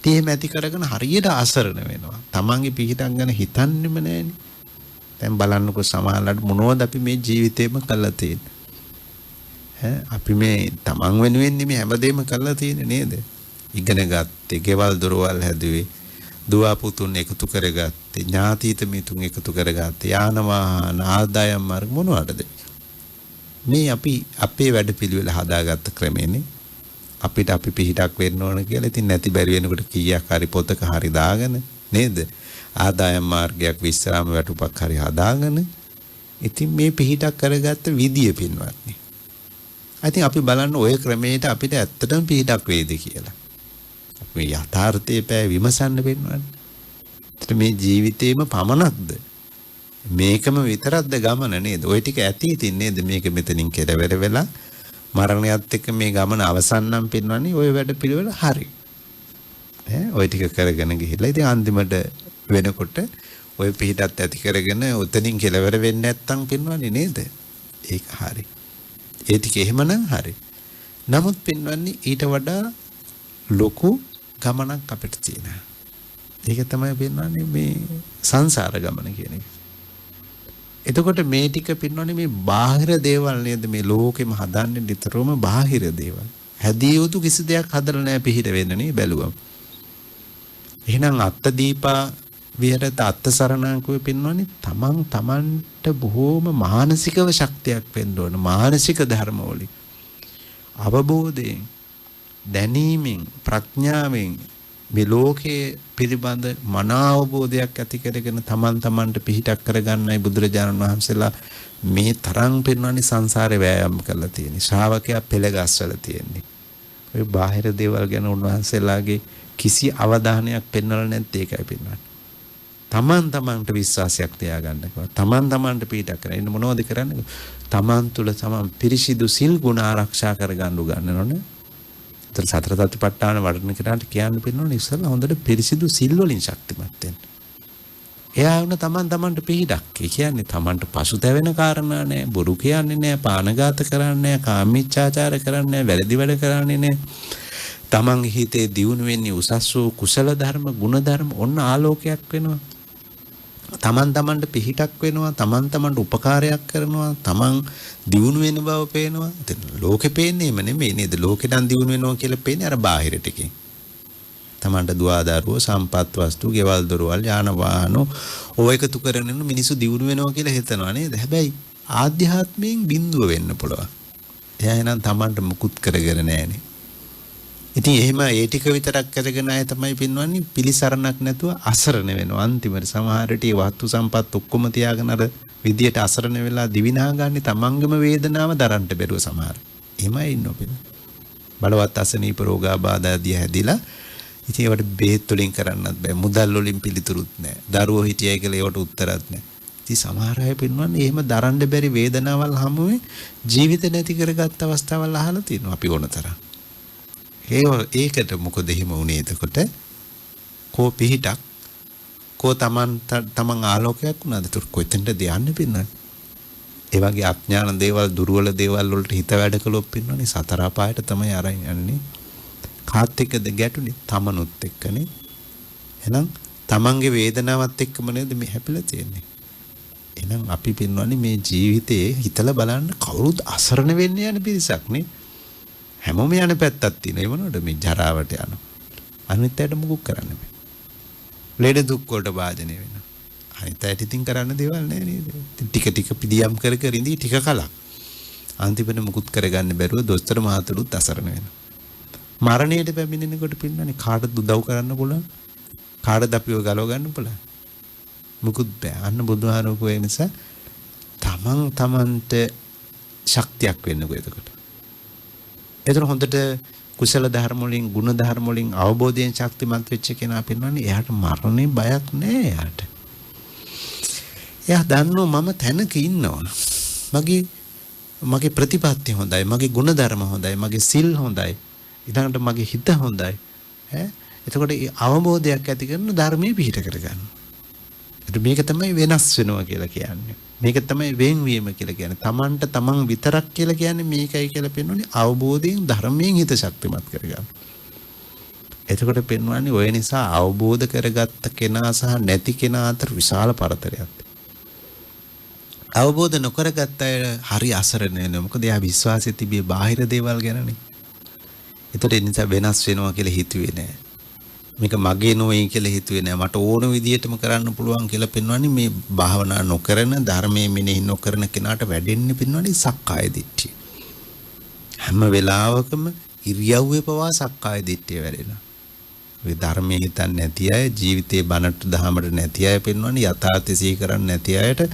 [SPEAKER 1] එහෙම ඇති කරගෙන හරියට අසරණ වෙනවා. තමන්ගේ පිහිටක් ගැන හිතන්නෙම නැහෙනේ. දැන් බලන්නකො සමහරවිට මොනවද අපි මේ ජීවිතේම කළා තියෙන්නේ. අපි මේ තමන් වෙනුවෙන් නෙමෙයි හැමදේම කරලා තියෙන්නේ නේද? ඉගෙන ගත්තේ, ගෙවල් දොරවල් හැදුවේ, දුව පුතුන් එකතු කරගත්තේ, ඥාතීත මිතුන් එකතු කරගත්තේ, යාන වාහන ආදායම් මාර්ග මොනවටද? මේ අපි අපේ වැඩපිළිවෙල හදාගත්ත ක්‍රමෙනේ. අපිට අපි පිහිටක් වෙන්න ඕන කියලා. ඉතින් නැති බැරි වෙනකොට කීයක් හරි පොතක හරි දාගෙන නේද? ආදායම් මාර්ගයක් විශ්‍රාම වැටුපක් හරි හදාගෙන ඉතින් මේ පිහිටක් කරගත්ත විදිය පින්වත්නි. ඉතින් අපි බලන්න ওই ක්‍රමයට අපිට ඇත්තටම පිහිටක් වේද කියලා. මේ යථාර්ථයේ පෑ විමසන්න වෙනවනේ. ඒත් මේ ජීවිතේම පමණක්ද? මේකම විතරක්ද ගමන නේද? ওই ටික ඇති ඉතින් නේද? මේක මෙතනින් කෙරවර වෙලා මරණයත් එක්ක මේ ගමන අවසන් නම් පින්වන්නේ ওই වැඩ පිළිවෙල හරි. ওই ටික කරගෙන ගිහිල්ලා ඉතින් අන්තිමට වෙනකොට ওই පිහිටත් ඇති කරගෙන උතනින් කෙලවර වෙන්නේ නැත්තම් පින්වන්නේ නේද? ඒක හරි. ඒ ටික එහෙමනම් හරි. නමුත් පින්වන්නේ ඊට වඩා ලොකු ගමනක් අපිට තියෙනවා. ඒක තමයි පින්වන්නේ මේ සංසාර ගමන කියන එක. එතකොට මේ ටික පින්වන්නේ මේ බාහිර දේවල් නේද මේ ලෝකෙම හදන්නේ නිතරම බාහිර දේවල්. හැදිය යුතු කිසි දෙයක් හදලා නැහැ පිහිට වෙන්න නේ බැලුවම. එහෙනම් අත්දීපා විහෙරත අත්සරණංකුවේ පින්වන්නේ තමන්ට බොහෝම මානසිකව ශක්තියක් වෙන්න ඕන. මානසික ධර්මවලින් අවබෝධයෙන් දැනීමෙන් ප්‍රඥාවෙන් මේ ලෝකයේ පිළිබඳ මන අවබෝධයක් ඇති කරගෙන තමන්ට පිහිටක් කරගන්නයි බුදුරජාණන් වහන්සේලා මේ තරම් පින්වන්නේ සංසාරේ වෑයම් කරලා තියෙන්නේ. ශ්‍රාවකයා පෙළගස්වල තියෙන්නේ. ඔය බාහිර දේවල් ගැන උන්වහන්සේලාගේ කිසි අවධානයක් පෙන්වලා නැද්ද? ඒකයි පින්වන්නේ. තමන්ට විශ්වාසයක් තියාගන්නකෝ. තමන්ට පිටක් කරගෙන මොනවද කරන්නේ? තමන් තුල තමන් පිරිසිදු සිල් ගුණ ආරක්ෂා කරගන්න උගන්වනෝනේ. ඒතර සතර සතිපට්ඨාන වඩන කෙනාට කියන්න පින්නෝනේ ඉස්සෙල්ලා හොඳට පිරිසිදු සිල් වලින් ශක්තිමත් වෙන්න. එයා වුණ තමන්ට පිටක්. ඒ කියන්නේ තමන්ට පසුතැවෙන කාරණා නෑ, බොරු කියන්නේ නෑ, පානඝාත කරන්නේ නෑ, කාමීච්ඡාචාර කරන්නේ නෑ, වැරදි වැඩ කරන්නේ නෑ. තමන් හිතේ දියුණු වෙන්නේ උසස් වූ කුසල ධර්ම, ගුණ ධර්ම ඔන්න ආලෝකයක් වෙනවා. තමන්ට පිහිටක් වෙනවා, තමන්ට උපකාරයක් කරනවා, තමන් දියුණු වෙන බව පේනවා. ඉතින් ලෝකෙ පේන්නේම නෙමෙයි නේද? ලෝකෙ නම් දියුණු වෙනවා කියලා පේන්නේ අර බාහිර ටිකෙන්. තමන්ට දුවදරුවෝ, සම්පත් වස්තු, ගෙවල් දොරවල්, යාන වාහන ඕවා එකතු කරගෙන මිනිස්සු දියුණු වෙනවා කියලා හිතනවා නේද? හැබැයි ආධ්‍යාත්මයෙන් බිඳුව වෙන්න පුළුවන්. එයා එනම් තමන්ට මුකුත් කරගෙන නැහැනේ. ඉතින් එහෙම ඒ ටික විතරක් කරගෙන ආය තමයි පින්වන්නේ පිලිසරණක් නැතුව අසරණ වෙනවා. අන්තිමට සමහරට ඒ වස්තු සම්පත් ඔක්කොම තියාගෙන අර විදියට අසරණ වෙලා දිවිනා ගන්න තමන්ගේම වේදනාව දරන්න බැරුව සමහර. එහෙමයි ඉන්නෝ පින්න. බලවත් අසනීප රෝගාබාධාදී හැදිලා ඉතින් ඒවට බෙහෙත් වලින් කරන්නත් බෑ. මුදල් වලින් පිළිතුරුත් නැහැ. දරුවෝ හිටියයි කියලා ඒවට උත්තරත් නැහැ. ඉතින් සමහර අය පින්වන්නේ එහෙම දරන්න බැරි වේදනාවල් හැමුවේ ජීවිත නැති කරගත් අවස්ථාවල් අහලා තියෙනවා අපි ඕනතරම්. ඒකට මොකද එහෙම වුනේ? එතකොට කෝ පිහිටක් කෝ තමන් ආලෝකයක් වුණාද? ඒක කොහෙන්ද යන්නේ පින්නන්නේ? ඒ වගේ අඥාන දේවල්, දුර්වල දේවල් වලට හිත වැඩ කළොත් පින්නන්නේ සතර අපායට තමයි අරන් යන්නේ. කාත් එක්කද ගැටුනේ? තමනුත් එක්කනේ. එහෙනම් තමන්ගේ වේදනාවත් එක්කම නේද මේ හැපිලා තියෙන්නේ? එහෙනම් අපි පින්නන්නේ මේ ජීවිතේ හිතලා බලන්න කවුරුත් අසරණ වෙන්න යන පිරිසක් නේ. හැමෝම යන පැත්තක් තියෙනවා. ඒ මොනවද මේ ජරාවට යනවා. අනිත් අයට මොකුත් කරන්න බෑ. ලෙඩ දුක් වලට වාජනය වෙනවා. අනිත් අයට ඉතින් කරන්න දේවල් නැහැ නේද? ටික පිළියම් කර ඉඳී ටික කලක්. අන්තිමට මොකුත් කරගන්න බැරුව දොස්තර මහතුරුත් අසරණ වෙනවා. මරණයට පැමිණෙනකොට පින්නන්නේ කාටද උදව් කරන්න පුළුවන්? කාටද අපිව ගලව ගන්න පුළුවන්? මොකුත් බෑ. අන්න බුදුහාරෝකෝ ඒ නිසා තමන්ට ශක්තියක් වෙන්නකෝ එතකොට. ඒතර හොඳට කුසල ධර්ම වලින්, ගුණ ධර්ම වලින් අවබෝධයෙන් ශක්තිමත් වෙච්ච කෙනා පින්නන්නේ එයාට මරණේ බයක් නෑ එයාට. එයා දන්නවා මම තැනක ඉන්නවා. මගේ ප්‍රතිපත්ති හොඳයි, මගේ ගුණ ධර්ම හොඳයි, මගේ සිල් හොඳයි, ඊළඟට මගේ හිත හොඳයි. එතකොට ඒ අවබෝධයක් ඇති කරන ධර්මයේ පිහිට කරගන්න. මේක තමයි වෙනස් වෙනවා කියලා කියන්නේ. මේක තමයි වෙන්වීම කියලා කියන්නේ. තමන්ට තමන් විතරක් කියලා කියන්නේ මේකයි කියලා පෙන්වන්නේ අවබෝධයෙන් ධර්මයෙන් හිත ශක්තිමත් කරගන්න. එතකොට පෙන්වන්නේ ඔය නිසා අවබෝධ කරගත්ත කෙනා සහ නැති කෙනා අතර විශාල පරතරයක්. අවබෝධ නොකරගත්ත අය හරි අසරණ වෙනවා. මොකද එයා විශ්වාසෙ තිබිය බාහිර දේවල් ගැනනේ. ඒතර ඒ නිසා වෙනස් වෙනවා කියලා හිතුවේ නෑ. මේක මගේ නොවේ කියලා හිතුවේ නෑ. මට ඕන විදිහටම කරන්න පුළුවන් කියලා පෙන්වන්නේ මේ භාවනා නොකරන ධර්මයේ මෙනෙහි නොකරන කෙනාට වැඩෙන්නේ පෙන්වන්නේ සක්කාය දිට්ඨිය. හැම වෙලාවකම ඉරියව්වේ පවා සක්කාය දිට්ඨිය වැඩෙනවා. ඔය ධර්මයේ හිතන්නේ නැති අය ජීවිතේ බනට දහමට නැති අය පෙන්වන්නේ යථාර්ථය සිහි කරන්නේ නැති අයට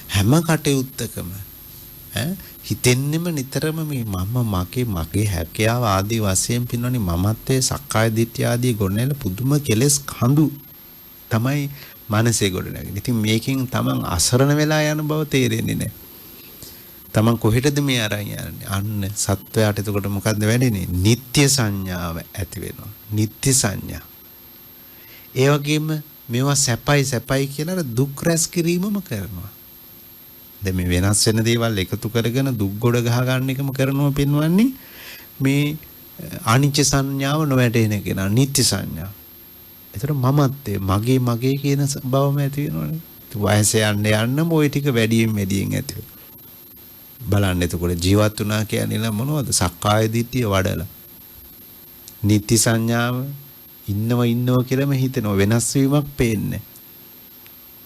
[SPEAKER 1] හැම කටයුත්තකම හිතෙන්නෙම නිතරම මේ මගේ හැකියාව ආදී වශයෙන් පින්නෝනි මමත්වයේ සක්කාය දිට්ඨිය ආදී ගොඩනැල පුදුම කෙලස් කඳු තමයි මනසේ ගොඩනැගෙන්නේ. ඉතින් මේකෙන් තමන් අසරණ වෙලා යන බව තේරෙන්නේ නැහැ. තමන් කොහෙටද මේ අරන් යන්නේ? අන්න සත්වයාට එතකොට මොකද්ද වෙන්නේ? නිත්‍ය සංඥාව ඇති වෙනවා. නිත්‍ය සංඥා. ඒ වගේම මේවා සැපයි කියලා දුක් රැස් කිරීමම කරනවා. දැන් මේ වෙනස් වෙන දේවල් එකතු කරගෙන දුක් ගොඩ ගහ ගන්න එකම කරනවා පෙන්වන්නේ මේ අනිච්ච සංඥාව නොවැටෙන කෙනා නිත්‍ය සංඥා. ඒතර මමත්වයේ මගේ කියන බවම ඇති වෙනවනේ. වයස යන්නම ওই ටික වැඩියෙන් ඇති වෙනවා. බලන්න එතකොට ජීවත් වුණා කියන්නේ මොනවද? සක්කාය දිට්ඨිය වඩලා. නිත්‍ය සංඥාව ඉන්නව කියලාම හිතෙනවා වෙනස් වීමක් පේන්නේ.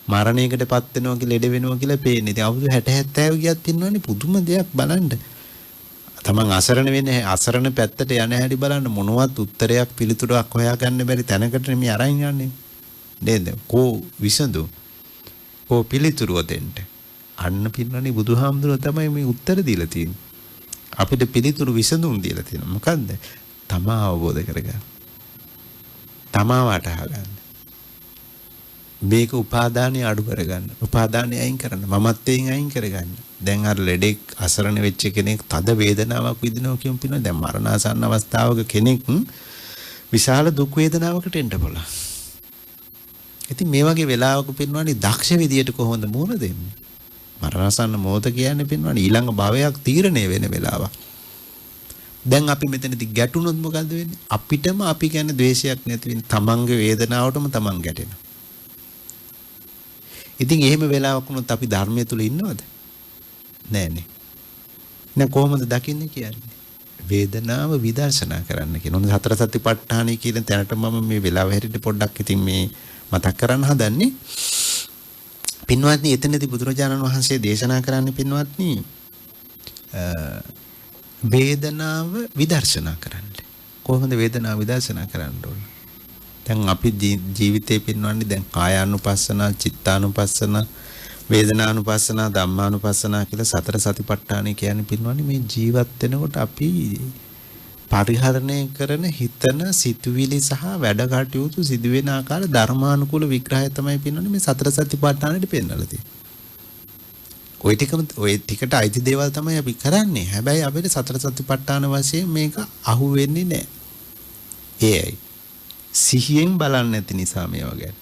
[SPEAKER 1] මරණයකටපත් වෙනවා කියලා ලෙඩ වෙනවා කියලා පේන්නේ. ඉතින් අවුරුදු 60 70 ගියත් ඉන්නවනේ පුදුම දෙයක් බලන්න. තමන් අසරණ වෙන්නේ අසරණ පැත්තට යන හැටි බලන්න මොනවත් උත්තරයක් පිළිතුරක් හොයාගන්න බැරි තැනකට මේ අරන් යන්නේ. නේද? කෝ විසඳු. කෝ පිළිතුරු දෙන්න. අන්න පින්නනේ බුදුහාමුදුරුවෝ තමයි මේ උත්තර දීලා තියෙන්නේ. අපිට පිළිතුරු විසඳුම් දීලා තියෙනවා. මොකද්ද? තමා අවබෝධ කරගන්න. තමා වටහා ගන්න. මේක උපාදානිය අඩු කරගන්න. උපාදානිය අයින් කරන්න. මමත්වයෙන් අයින් කරගන්න. දැන් අර ලෙඩෙක් අසරණ වෙච්ච කෙනෙක් තද වේදනාවක් විඳිනවා කියමු පිනවා. දැන් මරණාසන්න අවස්ථාවක කෙනෙක් විශාල දුක් වේදනාවකට එන්න පුළුවන්. ඉතින් මේ වගේ වෙලාවක පින්නවනේ දක්ෂ විදියට කොහොමද මුහුණ දෙන්නේ? මරණාසන්න මොහොත කියන්නේ පින්නවනේ ඊළඟ භවයක් තීරණය වෙන වෙලාවක්. දැන් අපි මෙතනදී ගැටුණොත් මොකද වෙන්නේ? අපිටම අපි කියන්නේ ද්වේෂයක් නැති වෙන්නේ. තමන්ගේ වේදනාවටම තමන් ගැටෙනවා. ඉතින් එහෙම වෙලාවක් වුණොත් අපි ධර්මයේ තුල ඉන්නවද? නෑනේ. දැන් කොහොමද දකින්නේ කියන්නේ? වේදනාව විදර්ශනා කරන්න කියන. ඔන්න සතර සතිපට්ඨානයි කියන තැනට මම මේ වෙලාව හැටියට පොඩ්ඩක් ඉතින් මේ මතක් කරන්න හදන්නේ. පින්වත්නි එතනදී බුදුරජාණන් වහන්සේ දේශනා කරන්නේ පින්වත්නි වේදනාව විදර්ශනා කරන්න. කොහොමද වේදනාව විදර්ශනා කරන්න ඕන? දැන් අපි ජීවිතේ පින්වන්නේ දැන් කායානුපස්සන, චිත්තානුපස්සන, වේදනානුපස්සන, ධම්මානුපස්සන කියලා සතර සතිපට්ඨානයි කියන්නේ පින්වන්නේ මේ ජීවත් වෙනකොට අපි පරිහරණය කරන හිතන සිතුවිලි සහ වැඩ කටයුතු සිදුවෙන ආකාර ධර්මානුකූල විග්‍රහය තමයි පින්වන්නේ මේ සතර සතිපට්ඨානෙට පෙන්නලා තියෙන්නේ. ওই ටිකට අයිති දේවල් තමයි අපි කරන්නේ. හැබැයි අපිට සතර සතිපට්ඨාන වශයෙන් මේක අහු වෙන්නේ නැහැ. ඒයි. සිහියෙන් බලන්නේ නැති නිසා මේවා ගැන.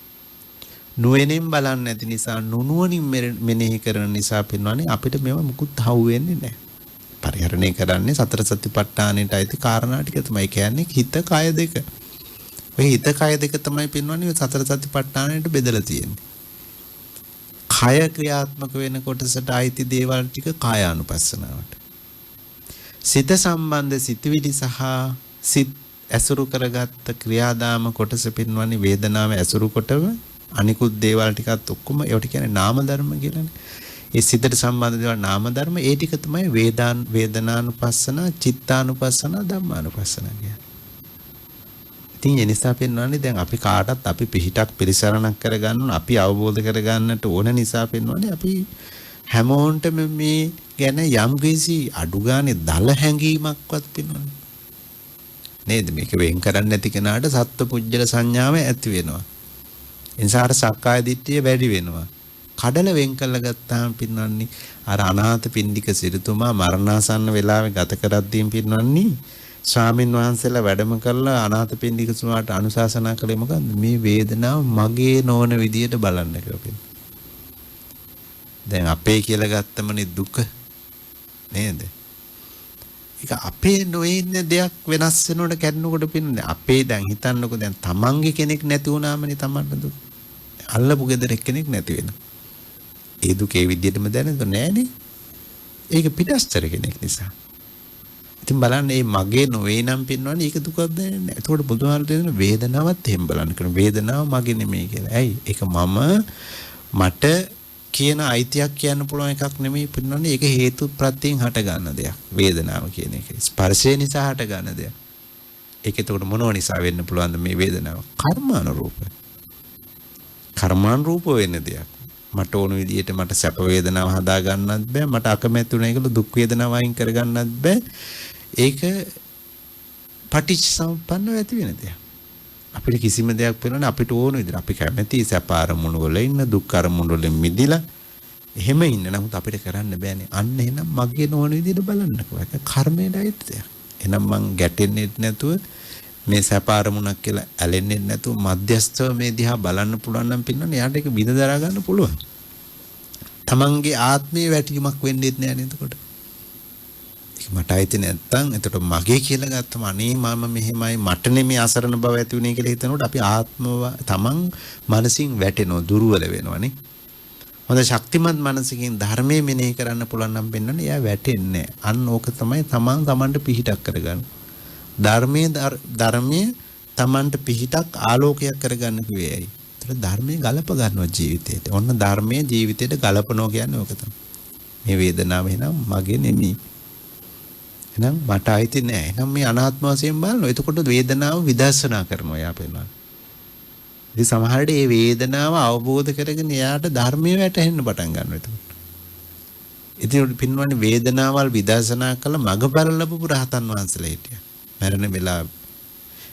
[SPEAKER 1] නුවණින් බලන්නේ නැති නිසා නුනුවණින් මෙනෙහි කරන නිසා පින්වන්නේ අපිට මේවා මුකුත් අහු වෙන්නේ නැහැ. පරිහරණය කරන්නේ සතර සතිපට්ඨානෙට අයිති කාරණා ටික තමයි කියන්නේ හිත කය දෙක. ඔය හිත කය දෙක තමයි පින්වන්නේ සතර සතිපට්ඨානෙට බෙදලා තියෙන්නේ. කය ක්‍රියාත්මක වෙන කොටසට අයිති දේවල් ටික කායානුපස්සනාවට. සිත සම්බන්ධ සිතුවිලි සහ සිත් ඇසුරු කරගත්ත ක්‍රියාදාම කොටස පින්වන්නේ වේදනාව ඇසුරු කොටව අනිකුත් දේවල් ටිකත් ඔක්කොම ඒවට කියන්නේ නාම ධර්ම කියලානේ. ඒ සිතට සම්බන්ධ දේවල් නාම ධර්ම ඒ ටික තමයි වේදනානුපස්සන, චිත්තානුපස්සන, ධම්මානුපස්සන කියන්නේ. ඉතින් ඒ නිසා පෙන්වන්නේ දැන් අපි කාටත් අපි පිහිටක් පිළිසරණක් කරගන්න අපි අවබෝධ කරගන්නට ඕන නිසා පෙන්වන්නේ අපි හැමෝන්ටම මේ ගැන යම් කිසි අඩු ගානේ දල හැඟීමක්වත් පෙන්වන්නේ නේද? මේක වෙන් කරන්නේ නැති කෙනාට සත්පුජ්‍යල සංඥාව ඇති වෙනවා. එනිසාට සක්කාය දිට්ඨිය වැඩි වෙනවා. කඩල වෙන් කළා ගත්තාම පින්වන්නේ අර අනාථ පින්ඩික සිටුතුමා මරණාසන්න වෙලාවේ ගත කරද්දීන් පින්වන්නේ ස්වාමින් වහන්සේලා වැඩම කරලා අනාථ පින්ඩික තුමාට අනුශාසනා කළේ මොකන්ද? මේ වේදනාව මගේ නොවන විදියට බලන්න කියලා. දැන් අපේ කියලා ගත්තමනේ දුක නේද? ඒක අපේ නොඉන්න දෙයක් වෙනස් වෙනකොට කැඩනකොට පින්නේ අපේ දැන් හිතන්නකෝ දැන් තමන්ගේ කෙනෙක් නැති වුණාමනේ තමන්ට දුක. අල්ලපු ගෙදර කෙනෙක් නැති වෙනවා. ඒ දුක ඒ විදිහටම දැනෙන්නේ නැහනේ. ඒක පිටස්තර කෙනෙක් නිසා. ඉතින් බලන්න මේ මගේ නොවේ නම් පින්නවනේ ඒක දුකක් දැනෙන්නේ නැහැ. ඒතකොට බුදුහාමුදුරුවෝ දෙන වේදනාවත් එහෙම බලන්න කරන වේදනාව මගේ නෙමෙයි කියලා. ඇයි? ඒක මට කියන අයිතියක් කියන්න පුළුවන් එකක් නෙමෙයි පින්නවනේ. ඒක හේතු ප්‍රත්‍යයෙන් හට ගන්න දෙයක්. වේදනාව කියන එක. ස්පර්ශය නිසා හට ගන්න දෙයක්. ඒක එතකොට මොනව නිසා වෙන්න පුළුවන්ද මේ වේදනාව? කර්මානුරූප වෙන දෙයක්. මට ඕන විදිහට මට සැප වේදනාව හදා ගන්නත් බෑ. මට අකමැති උන එකල දුක් වේදනාව අයින් කර ගන්නත් බෑ. ඒක පටිච්චසමුප්පන්නව ඇති වෙන දෙයක්. අපිට කිසිම දෙයක් වෙනවනේ අපිට ඕන විදිහට අපි කැමති සැප අරමුණු වල ඉන්න දුක් අරමුණු වලින් මිදිලා එහෙම ඉන්න. නමුත් අපිට කරන්න බෑනේ. අන්න එහෙනම් මගේ නොවන විදිහට බලන්නකෝ. ඒක කර්මයට අයිති දෙයක්. එහෙනම් මං ගැටෙන්නේ නැතුව මේ සැප අරමුණක් කියලා ඇලෙන්නේ නැතුව මධ්‍යස්ථව මේ දිහා බලන්න පුළුවන් නම් පින්නන්නේ යාට ඒක විඳ දරා ගන්න පුළුවන්. තමන්ගේ ආත්මයේ වැටීමක් වෙන්නේ නැහැ නේද එතකොට? ඒක මට අයිති නැත්තම් එතකොට මගේ කියලා ගත්තම අනේ මම මෙහෙමයි මට නෙමෙයි අසරණ බව ඇති වුනේ කියලා හිතනකොට අපි තමන් මනසින් වැටෙනවා දුර්වල වෙනවනේ. හොඳ ශක්තිමත් මනසකින් ධර්මයේ මෙනෙහි කරන්න පුළුවන් නම් වෙන්නනේ එයා වැටෙන්නේ. අන්න ඕක තමයි තමන්ට පිහිටක් කරගන්න. ධර්මයේ තමන්ට පිහිටක් ආලෝකයක් කරගන්න කිව්වේයි. ඒතර ධර්මයේ ගලප ගන්නවා ජීවිතේට. ඔන්න ධර්මයේ ජීවිතේට ගලපනවා කියන්නේ ඕක තමයි. මේ වේදනාව එනම් මගේ නෙමෙයි. එහෙනම් මට අයිති නෑ. එහෙනම් මේ අනාත්ම වශයෙන් බලනවා. එතකොට වේදනාව විදර්ශනා කරනවා යා පෙන්නනවා. ඉතින් සමහරවිට මේ වේදනාව අවබෝධ කරගෙන එයාට ධර්මයේ වැටහෙන්න පටන් ගන්නවා එතකොට. ඉතින් පින්වන්නේ වේදනාවල් විදර්ශනා කළ මගපර ලැබපු රහතන් වහන්සේලා හිටියා. මරණ වෙලාව.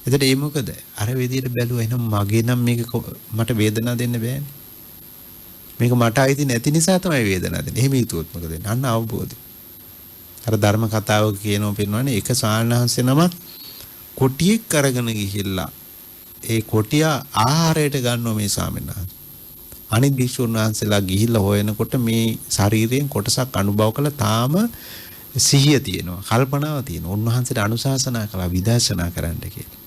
[SPEAKER 1] එතකොට ඒ මොකද? අර විදියට බැලුවා එහෙනම් මගේ නම් මේක මට වේදනාව දෙන්න බෑනේ. මේක මට අයිති නැති නිසා තමයි වේදනාව දෙන්නේ. එහෙම හිතුවොත් මොකද වෙන්නේ? අන්න අවබෝධය. අර ධර්ම කතාවක කියනවා පින්වන්නේ එක සානහන්සේ නමක් කොටියෙක් අරගෙන ගිහිල්ලා ඒ කොටිය ආහාරයට ගන්නවා මේ ස්වාමීන් වහන්සේ. අනිත් භික්ෂුන් වහන්සේලා ගිහිල්ලා හොයනකොට මේ ශරීරයෙන් කොටසක් අනුභව කළා තාම සිහිය තියෙනවා, කල්පනාව තියෙනවා. උන්වහන්සේට අනුශාසනා කළා විදර්ශනා කරන්න කියලා.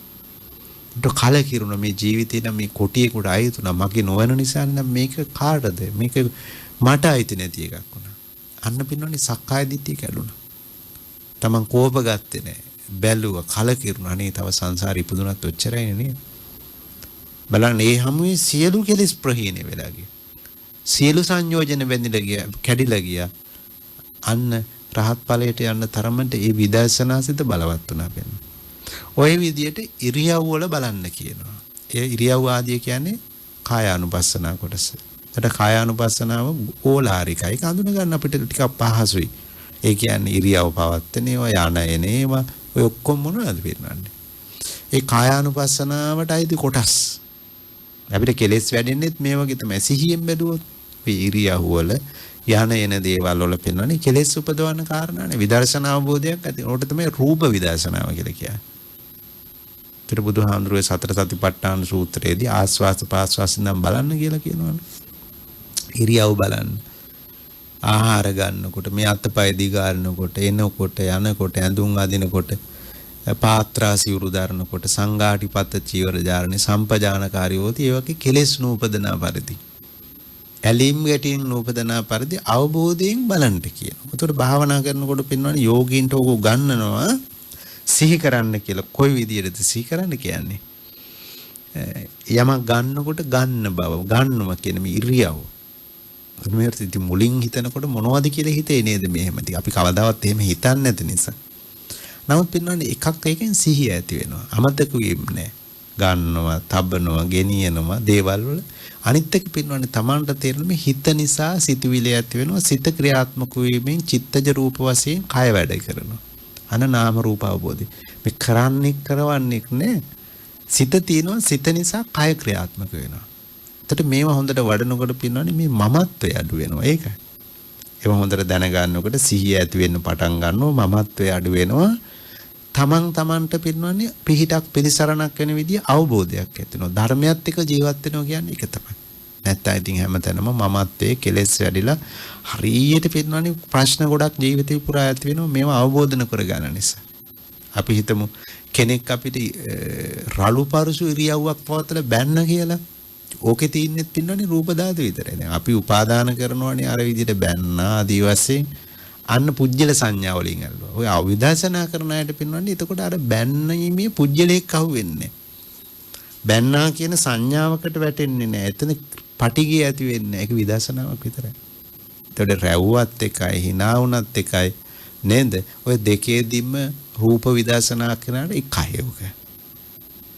[SPEAKER 1] ඒක කලකිරුණ මේ ජීවිතේ නම් මේ කොටියෙකුට ආයතුණා මගේ නොවන නිසා නම් මේක කාටද? මේක මට අයිති නැති එකක් වුණා. අන්න පින්නෝනේ සක්කාය දිට්ඨිය කැඩුණා. තමන් කෝප ගත්තේ නැහැ. බැලුවා කලකිරුණා. අනේ තව සංසාරේ ඉපදුනත් ඔච්චරයි නේ. බලන්න මේ හැමුවේ සියලු කෙලෙස් ප්‍රහීණය වෙලා ගියා. සියලු සංයෝජන බැඳිලා ගියා, කැඩිලා ගියා. අන්න රහත් ඵලයට යන්න තරමට ඒ විදර්ශනා සිත බලවත් වුණා වෙන. ඔය විදියට ඉරියව් වල බලන්න කියනවා. ඒ ඉරියව් ආදිය කියන්නේ කායානුපස්සනා කොටස. ඒකට කායානුපස්සනාව ඕලාරිකයි. ඒක හඳුන ගන්න අපිට ටිකක් පහසුයි. ඒ කියන්නේ ඉරියව් පවත්තනේවා යන එනේවා ඔය ඔක්කොම මොනවද පින්නන්නේ. ඒ කායානුපස්සනාවට අයිති කොටස්. අපිට කෙලෙස් වැඩෙන්නෙත් මේ වගේ තමයි. සිහියෙන් බැලුවොත් මේ ඉරියව් වල යන එන දේවල් වල පෙන්වන්නේ කෙලෙස් උපදවන කාරණානේ. විදර්ශනා අවබෝධයක් ඇති. ඕකට තමයි රූප විදර්ශනාව කියලා කියන්නේ. ඒතර බුදුහාමුදුරුවෝ සතර සතිපට්ඨාන සූත්‍රයේදී ආස්වාස පාස්වාස නම් බලන්න කියලා කියනවනේ. ඉරියව් බලන්න. ආහාර ගන්නකොට මේ අත්පය දිගාරනකොට එනකොට යනකොට ඇඳුම් අදිනකොට පාත්‍රා සිවුරු දරනකොට සංඝාටිපත චීවර ධාරණේ සම්පජානකාරීවෝති ඒ වගේ කෙලෙස් නූපදනා පරිදි ඇලීම් ගැටීම් නූපදනා පරිදි අවබෝධයෙන් බලන්න කියනවා. ඒතකොට භාවනා කරනකොට පින්නවනේ යෝගීන්ට ඕක ගන්නනවා සිහි කරන්න කියලා. කොයි විදියටද සිහි කරන්න කියන්නේ? යමක් ගන්නකොට ගන්න බව ගන්නවා කියන මේ ඉරියව්. මොනවද ඉතින් මුලින් හිතනකොට මොනවද කියලා හිතේ නේද මෙහෙම. අපි කවදාවත් එහෙම හිතන්නේ නැති නිසා. නමුත් පින්නන්නේ එකක් එකෙන් සිහිය ඇති වෙනවා. අමතක වීම නෑ. ගන්නවා, තබනවා, ගෙනියනවා දේවල් වල. අනිත් එක පින්නන්නේ Tamanට තේරෙන මේ හිත නිසා සිතුවිලි ඇති වෙනවා. සිත ක්‍රියාත්මක වීමෙන් චිත්තජ රූප වශයෙන් කය වැඩ කරනවා. අන නාම රූප අවබෝධය. මේ කරවන්නේ නෑ. සිත තියෙනවා, සිත නිසා කය ක්‍රියාත්මක වෙනවා. එතකොට මේවා හොඳට වඩනකොට පින්නන්නේ මේ මමත්වය අඩු වෙනවා. ඒකයි. ඒවා හොඳට දැනගන්නකොට සිහිය ඇති වෙන්න පටන් ගන්නවා. මමත්වය අඩු වෙනවා. තමන්ට පින්නන්නේ පිහිටක් පිළිසරණක් වෙන විදිය අවබෝධයක් ඇති වෙනවා. ධර්මයත් එක්ක ජීවත් වෙනවා කියන්නේ ඒක තමයි. නැත්නම් ඉතින් හැමතැනම මමත්වයේ කෙලෙස් වැඩිලා හරියට පින්නන්නේ ප්‍රශ්න ගොඩක් ජීවිතේ පුරා ඇති වෙනවා. මේවා අවබෝධ කරගන්න නිසා. අපි හිතමු කෙනෙක් අපිට රළු පරුසු ඉරියව්වක් පවත්ලා බැන්න කියලා. ඕකේ තියෙන්නේ පින්නනේ රූප ධාතු විතරයි. දැන් අපි උපාදාන කරනවානේ අර විදිහට බැන්නා ආදී වශයෙන් අන්න පුජ්‍යල සංඥා වලින් අල්ලුවා. ඔය අවිදර්ශනා කරන අයට පින්නන්නේ එතකොට අර බැන්නීමේ පුජ්‍යලයක් අහුවෙන්නේ. බැන්නා කියන සංඥාවකට වැටෙන්නේ නැහැ. එතන පටිගය ඇති වෙන්නේ නැහැ. ඒක විදර්ශනාවක් විතරයි. එතකොට රැව්වත් එකයි hina වුණත් එකයි නේද? ඔය දෙකේදීම රූප විදර්ශනා කරනාට එකයි ඔක.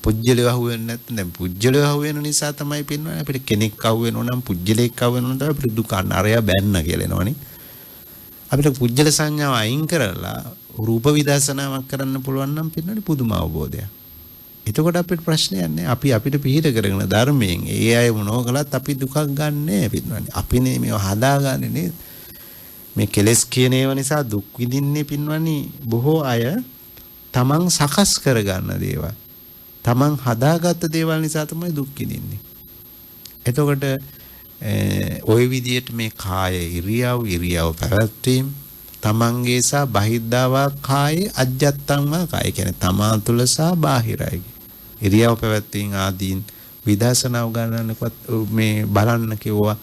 [SPEAKER 1] පුජ්‍යලව අහුවෙන්නේ නැත්නම් දැන් පුජ්‍යලව අහුවෙන නිසා තමයි පින්නන්නේ අපිට කෙනෙක් අහුවෙනෝ නම් පුජ්‍යලෙක් අහුවෙනෝ නම් අපිට දුක අරය බැන්න කියලා එනවනේ. අපිට පුජ්‍යල සංඥාව අයින් කරලා රූප විදර්ශනාවක් කරන්න පුළුවන් නම් පින්නනේ පුදුම අවබෝධයක්. එතකොට අපිට ප්‍රශ්නයක් නැහැ. අපි අපිට පිළිහිද කරගෙන ධර්මයෙන් ඒ අය මොනෝ කළත් අපි දුකක් ගන්නෑ පින්නන්නේ. අපිනේ මේව හදාගන්නේ නේද? මේ කෙලස් කියන ඒවා නිසා දුක් විඳින්නේ පින්නන්නේ බොහෝ අය තමන් සකස් කරගන්න දේවල්. තමන් හදාගත්ත දේවල් නිසා තමයි දුක් විඳින්නේ. එතකොට ওই විදියට මේ කාය ඉරියව් පැවැත්වීම තමන්ගේ සහ බහිද්ධාවා කායේ අජ්ජත්තංවා කාය කියන්නේ තමා තුළ සහ බාහිරයි. ඉරියව් පැවැත්වීම ආදීන් විදර්ශනා උගන්වන්නකවත් මේ බලන්න කිව්වා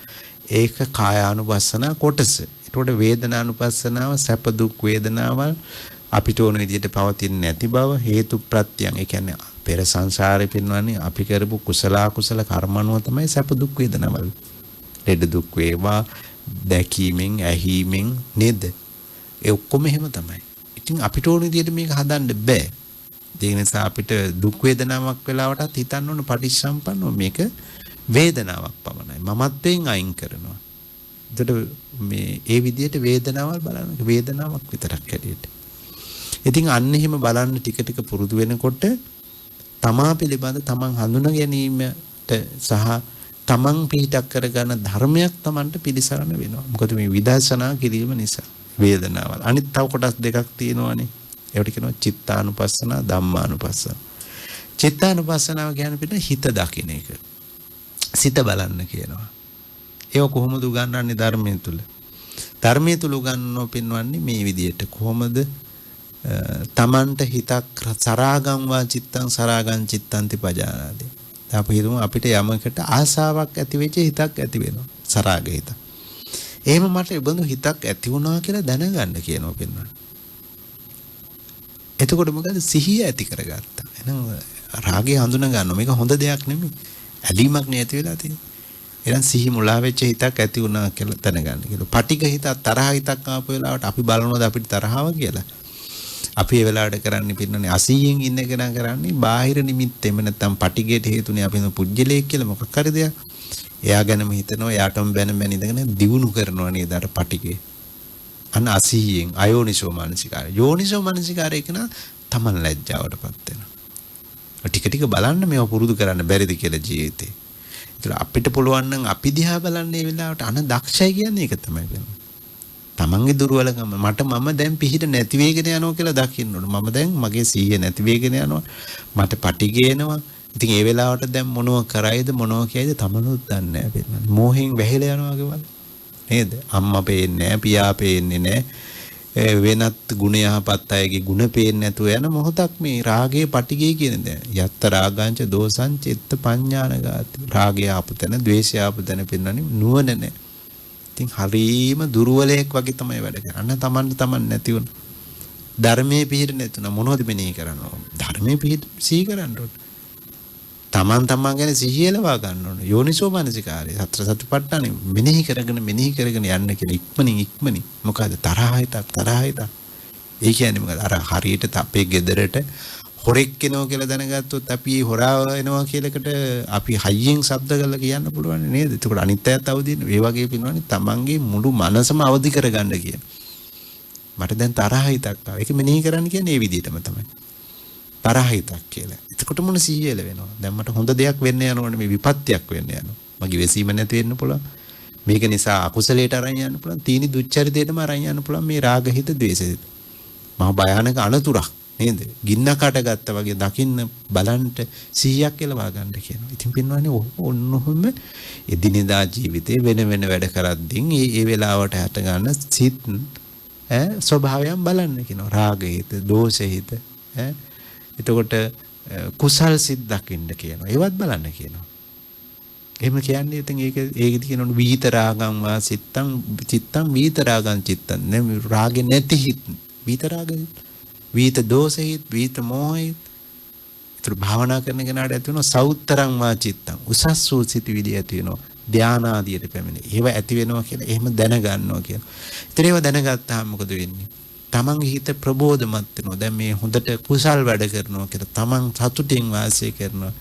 [SPEAKER 1] ඒක කායානුපස්සන කොටස. ඒකට වේදනානුපස්සනාව සැප දුක් වේදනාවල් අපිට ඕන විදිහට පවතින්නේ නැති බව හේතු ප්‍රත්‍යයන්. ඒ කියන්නේ පෙර සංසාරේ පින්වන්නේ අපි කරපු කුසල අකුසල කර්මනුව තමයි සැප දුක් වේදනාවල්. ලෙඩ දුක් වේවා දැකීමෙන් ඇහිීමෙන් නේද? ඒ ඔක්කොම එහෙම තමයි. ඉතින් අපිට ඕන විදිහට මේක හදන්න බෑ. ඒ නිසා අපිට දුක් වේදනාවක් වෙලාවටත් හිතන්න ඕන පටිච්චසම්පන්නව මේක වේදනාවක් පමණයි. මමත්වයෙන් අයින් කරනවා. එතකොට මේ ඒ විදිහට වේදනාවල් බලන්න වේදනාවක් විතරක් හැටියට. ඉතින් අන්න එහෙම බලන්න ටික ටික පුරුදු වෙනකොට තමා පිළිබඳ තමන් හඳුනා ගැනීමට සහ තමන් පිටක් කරගන්න ධර්මයක් තමන්ට පිළිසරණ වෙනවා. මොකද මේ විදර්ශනා කිරීම නිසා වේදනාවල්. අනිත් තව කොටස් දෙකක් තියෙනවානේ. ඒවට කියනවා චිත්තානුපස්සන ධම්මානුපස්සන. චිත්තානුපස්සනාව කියන්නේ පිට හිත දකින්න එක. සිත බලන්න කියනවා. ඒක කොහොමද උගන්වන්නේ ධර්මයේ තුල? ධර්මයේ තුල උගන්වනෝ පින්වන්නේ මේ විදිහට කොහොමද තමන්ට හිතක් සරාගම් වා චිත්තං සරාගං චිත්තන්ති පජානාති. අපි හිතමු අපිට යමකට ආසාවක් ඇති වෙච්ච හිතක් ඇති වෙනවා. සරාග හිත. එහෙම මට ඉබඳු හිතක් ඇති වුණා කියලා දැනගන්න කියනවා පින්වන්නේ. එතකොට මොකද සිහිය ඇති කරගත්තා. එහෙනම් රාගය හඳුනා ගන්නවා. මේක හොඳ දෙයක් නෙමෙයි. ඇලීමක් නේ ඇති වෙලා තියෙන්නේ. එහෙනම් සිහි මුලා වෙච්ච හිතක් ඇති වුණා කියලා දැනගන්න කියලා. පටිඝ හිතක් තරහ හිතක් ආපු වෙලාවට අපි බලනවාද අපිට තරහව කියලා. අපි ඒ වෙලාවට කරන්නේ පින්නනේ 80න් ඉන්න කෙනා කරන්නේ බාහිර නිමිත්තෙම නැත්තම් පටිඝයට හේතුනේ අපි පුජ්‍යලයක් කියලා මොකක් හරි දෙයක්. එයා ගැනම හිතනවා එයාටම බැන ඉඳගෙන දියුණු කරනවා නේද අර පටිඝේ. අන්න 80න් අයෝනිසෝ මානසිකාරය. යෝනිසෝ මානසිකාරය කියන තමන් ලැජ්ජාවටපත් වෙනවා. ටික ටික බලන්න මේව පුරුදු කරන්න බැරිද කියලා ජීවිතේ. ඒතර අපිට පුළුවන් නම් අපි දිහා බලන්න මේ වෙලාවට අන දක්ෂයි කියන්නේ ඒක තමයි වෙන්නේ. තමන්ගේ දුර්වලකම මම දැන් පිහිට නැති වෙගෙන යනවා කියලා දකින්න ඕන. මම දැන් මගේ සීය නැති වෙගෙන යනවා. මට පටිඝ එනවා. ඉතින් ඒ වෙලාවට දැන් මොනව කරයිද මොනව කියයිද තමනුත් දන්නේ නැහැ පින්නන්නේ. මෝහෙන් වැහිලා යනවා වගේ නේද? අම්මා පේන්නේ නැහැ, පියා පේන්නේ නැහැ. වෙනත් ගුණ යහපත් අයගේ ගුණ පේන්නේ නැතුව යන මොහොතක් මේ රාගයේ පටිඝය කියන දේ. යත්ත රාගාංච දෝසං චිත්ත පඤ්ඤානගාති. රාගය ආපතන, ද්වේෂය ආපතන පින්නන්නේ නුවණ නැහැ. ඉතින් හරීම දුර්වලයක් වගේ තමයි වැඩ කරන්නේ. තමන් නැති වුණ. ධර්මයේ පිහිට නැතුණ මොනවද මෙනෙහි කරන්නේ? ධර්මයේ පිහිට සිහි කරන්න ඕන. තමන් ගැන සිහිය ලවා ගන්න ඕන. යෝනිසෝ මනසිකාරය. සතර සතිපට්ඨානෙ මෙනෙහි කරගෙන යන්න කියලා ඉක්මනින්. මොකද තරහිත. ඒ කියන්නේ මොකද? අර හරියට අපේ ගෙදරට හොරෙක් එනවා කියලා දැනගත්තොත් අපි හොරා එනවා කියලාකට අපි හයියෙන් ශබ්ද කරලා කියන්න පුළුවන් නේද? එතකොට අනිත් අයත් අවදි වෙනවා. ඒ වගේ පිනවනේ තමන්ගේ මුළු මනසම අවදි කරගන්න කියන. මට දැන් තරහිතක් ආවා. ඒක මෙනෙහි කරන්න කියන්නේ ඒ විදිහටම තමයි. තරහිතක් කියලා. එතකොට මොන සිහියල වෙනවා. දැන් මට හොඳ දෙයක් වෙන්න යනවනේ මේ විපත්තියක් වෙන්න යනවා. මගේ වෙසීම නැති වෙන්න පුළුවන්. මේක නිසා අකුසලයට අරන් යන්න පුළුවන්. තීනි දුච්චරිතයටම අරන් යන්න පුළුවන් මේ රාගහිත ද්වේෂහිත. මහා භයානක අනතුරක්. නේද? ගින්න කටගත්තා වගේ දකින්න බලන්ට 100ක් කියලා ගන්න කියනවා. ඉතින් පින්වන්නේ ඔන්නොහොම එදිනෙදා ජීවිතේ වෙන වැඩ කරද්දී ඒ වෙලාවට හට ගන්න සිත් ස්වභාවයන් බලන්න කියනවා. රාගහිත, දෝෂහිත එතකොට කුසල් සිත් දකින්න කියනවා. ඒවත් බලන්න කියනවා. එහෙම කියන්නේ ඉතින් ඒකද කියනොත් විතරාගම් වා චිත්තං විතරාගම් චිත්තං නේ රාගෙ නැති හිත විතරාග විත දෝෂෙහිත් විත මොහෙහිත් ඒතර භාවනා කරන කෙනාට ඇති වෙනවා සෞත්තරං වා චිත්තං උසස් වූ සිතුවිලි ඇති වෙනවා ධානාදියට පැමිණේ. ඒව ඇති වෙනවා කියලා එහෙම දැනගන්නවා කියලා. ඒතර ඒව දැනගත්තාම මොකද වෙන්නේ? තමන්ගේ හිත ප්‍රබෝධමත් වෙනවා. දැන් මේ හොඳට කුසල් වැඩ කරනවා කියලා තමන් සතුටින් වාසය කරනවා.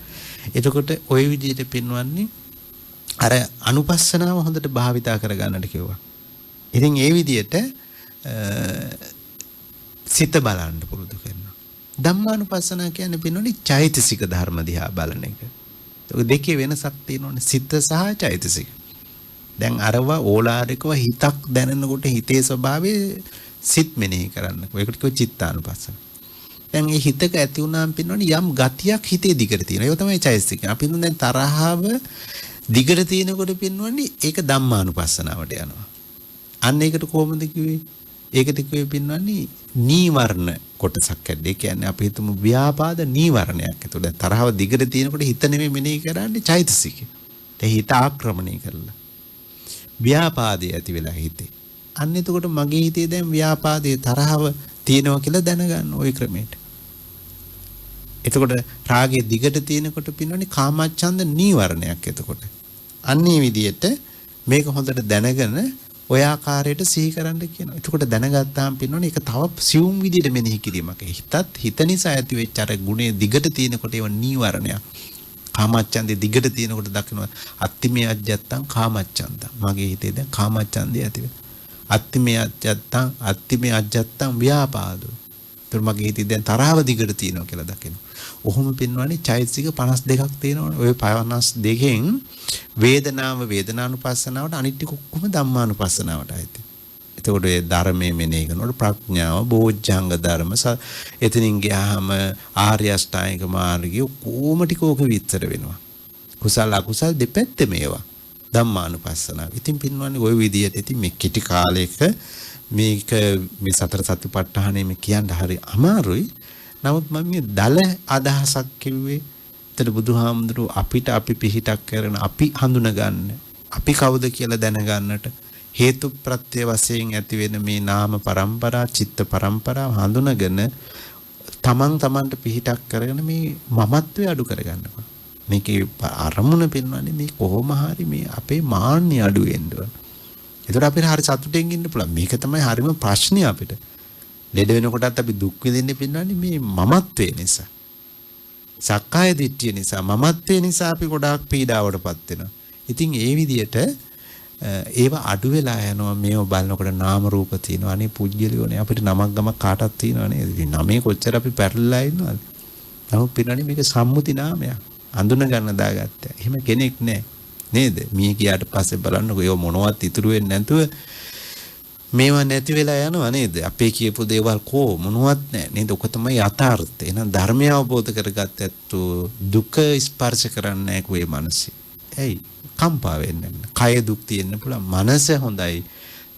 [SPEAKER 1] එතකොට ওই විදිහට පින්වන්නේ අර අනුපස්සනාව හොඳට භාවිතා කරගන්නට කිව්වා. ඉතින් ඒ විදිහට සිත බලන්න පුරුදු කරනවා. ධම්මානුපස්සනා කියන්නේ පින්වන්නේ චෛතසික ධර්ම දිහා බලන එක. ඒක දෙකේ වෙනසක් තියෙනවානේ සිත සහ චෛතසික. දැන් අරවා ඕලාරිකව හිතක් දැනෙනකොට හිතේ ස්වභාවය සිත් මෙනෙහි කරන්න. ඒකට කිව්ව චිත්තානුපස්සන. දැන් මේ හිතක ඇති වුණාම පින්නවනේ යම් ගතියක් හිතේ දිගට තියෙනවා. ඒක තමයි චෛතසික. අපි දැන් තරහව දිගට තියෙනකොට පින්නවනේ ඒක ධම්මානුපස්සනාවට යනවා. අන්න ඒකට කොහොමද කිව්වේ? ඒකට කිව්වේ පින්නවනේ නීවරණ කොටසක් ඇද්ද. ඒ කියන්නේ අපි හිතමු ව්‍යාපාද නීවරණයක්. ඒතකොට දැන් තරහව දිගට තියෙනකොට හිත නෙමෙයි මෙනෙහි කරන්නේ චෛතසික. ඒ හිත ආක්‍රමණය කරලා. ව්‍යාපාදේ ඇති වෙලා හිතේ. අන්න එතකොට මගේ හිතේ දැන් ව්‍යාපාදයේ තරහව තියෙනවා කියලා දැනගන්න ওই ක්‍රමයට. එතකොට රාගයේ දිගට තියෙනකොට පින්නවනේ කාමච්ඡන්ද නීවරණයක් එතකොට. අන්නේ විදිහට මේක හොඳට දැනගෙන ඔය ආකාරයට සිහි කරන්න කියනවා. එතකොට දැනගත්තාම පින්නවනේ ඒක තව සියුම් විදිහට මෙනෙහි කිරීමක්. හිත නිසා ඇති වෙච්ච අර ගුණේ දිගට තියෙනකොට ඒව නීවරණයක්. කාමච්ඡන්දේ දිගට තියෙනකොට දකිනවා අත්තිමේ අජ්ජත්තං කාමච්ඡන්දං. මගේ හිතේ දැන් කාමච්ඡන්දේ ඇති වෙනවා. අත්තිමේ අජ්ජත්තං ව්‍යාපාදෝ. ඒතර මගේ හිතේ දැන් තරහව දිගට තියෙනවා කියලා දකිනවා. ඔහොම පින්වන්නේ චෛතසික 52ක් තියෙනවනේ. ඔය 52කින් වේදනානුපස්සනාවට අනිත් ටික ඔක්කොම ධම්මානුපස්සනාවට ආйти. එතකොට ඒ ධර්මයේ මෙනෙහි කරනකොට ප්‍රඥාව, බෝධ්‍යංග ධර්ම එතනින් ගියාම ආර්ය අෂ්ටාංගික මාර්ගය කොහොම ටික ඕක විස්තර වෙනවා. කුසල අකුසල දෙපැත්තේ මේවා. ධම්මානුපස්සනාව. ඉතින් පින්වන්නේ ওই විදියට ඉතින් මේ කිටි කාලයක මේක මේ සතර සතිපට්ඨානෙ මේ කියන්න හරි අමාරුයි. නමුත් මම මේ දල අදහසක් කිව්වේ. එතන බුදුහාමුදුරුවෝ අපිට අපි පිහිටක් කරන අපි හඳුන ගන්න. අපි කවුද කියලා දැනගන්නට හේතු ප්‍රත්‍ය වශයෙන් ඇති වෙන මේ නාම પરම්පරා, චිත්ත પરම්පරා හඳුනගෙන තමන්ට පිහිටක් කරගෙන මේ මමත්වය අඩු කරගන්නවා. මේකේ අරමුණ පෙන්වන්නේ මේ කොහොම හරි මේ අපේ මාන්නය අඩු වෙන්න ඕන. ඒතර අපිට හරි සතුටින් ඉන්න පුළුවන්. මේක තමයි හරිම ප්‍රශ්නේ අපිට. ලෙඩ වෙනකොටත් අපි දුක් විඳින්නේ පෙන්වන්නේ මේ මමත්වයේ නිසා. සක්කාය දිට්ඨිය නිසා, මමත්වයේ නිසා අපි ගොඩාක් පීඩාවටපත් වෙනවා. ඉතින් ඒ විදිහට ඒව අඩු වෙලා යනවා. මේව බලනකොට නාම රූප තියෙනවා. අනේ පුජ්‍යලියෝනේ අපිට නමක් ගමක් කාටක් තියෙනවා නේද? ඉතින් නමේ කොච්චර අපි පැරලිලා ඉන්නවද? නමුත් පින්නන්නේ මේක සම්මුති නාමයක්. අඳුන ගන්න දාගත්තා. එහෙම කෙනෙක් නැහැ. නේද? මිය ගියාට පස්සේ බලන්නකො ඒව මොනවත් ඉතුරු වෙන්නේ නැතුව මේවා නැති වෙලා යනවා නේද? අපේ කියපු දේවල් කෝ මොනවත් නැහැ නේද? ඔක තමයි යථාර්ථය. එහෙනම් ධර්මය අවබෝධ කරගත්තත් දුක ස්පර්ශ කරන්නේ නැහැ කොේ මනසේ. ඇයි? කම්පා වෙන්නේ නැහැ. කය දුක් තියෙන්න පුළුවන්. මනස හොඳයි.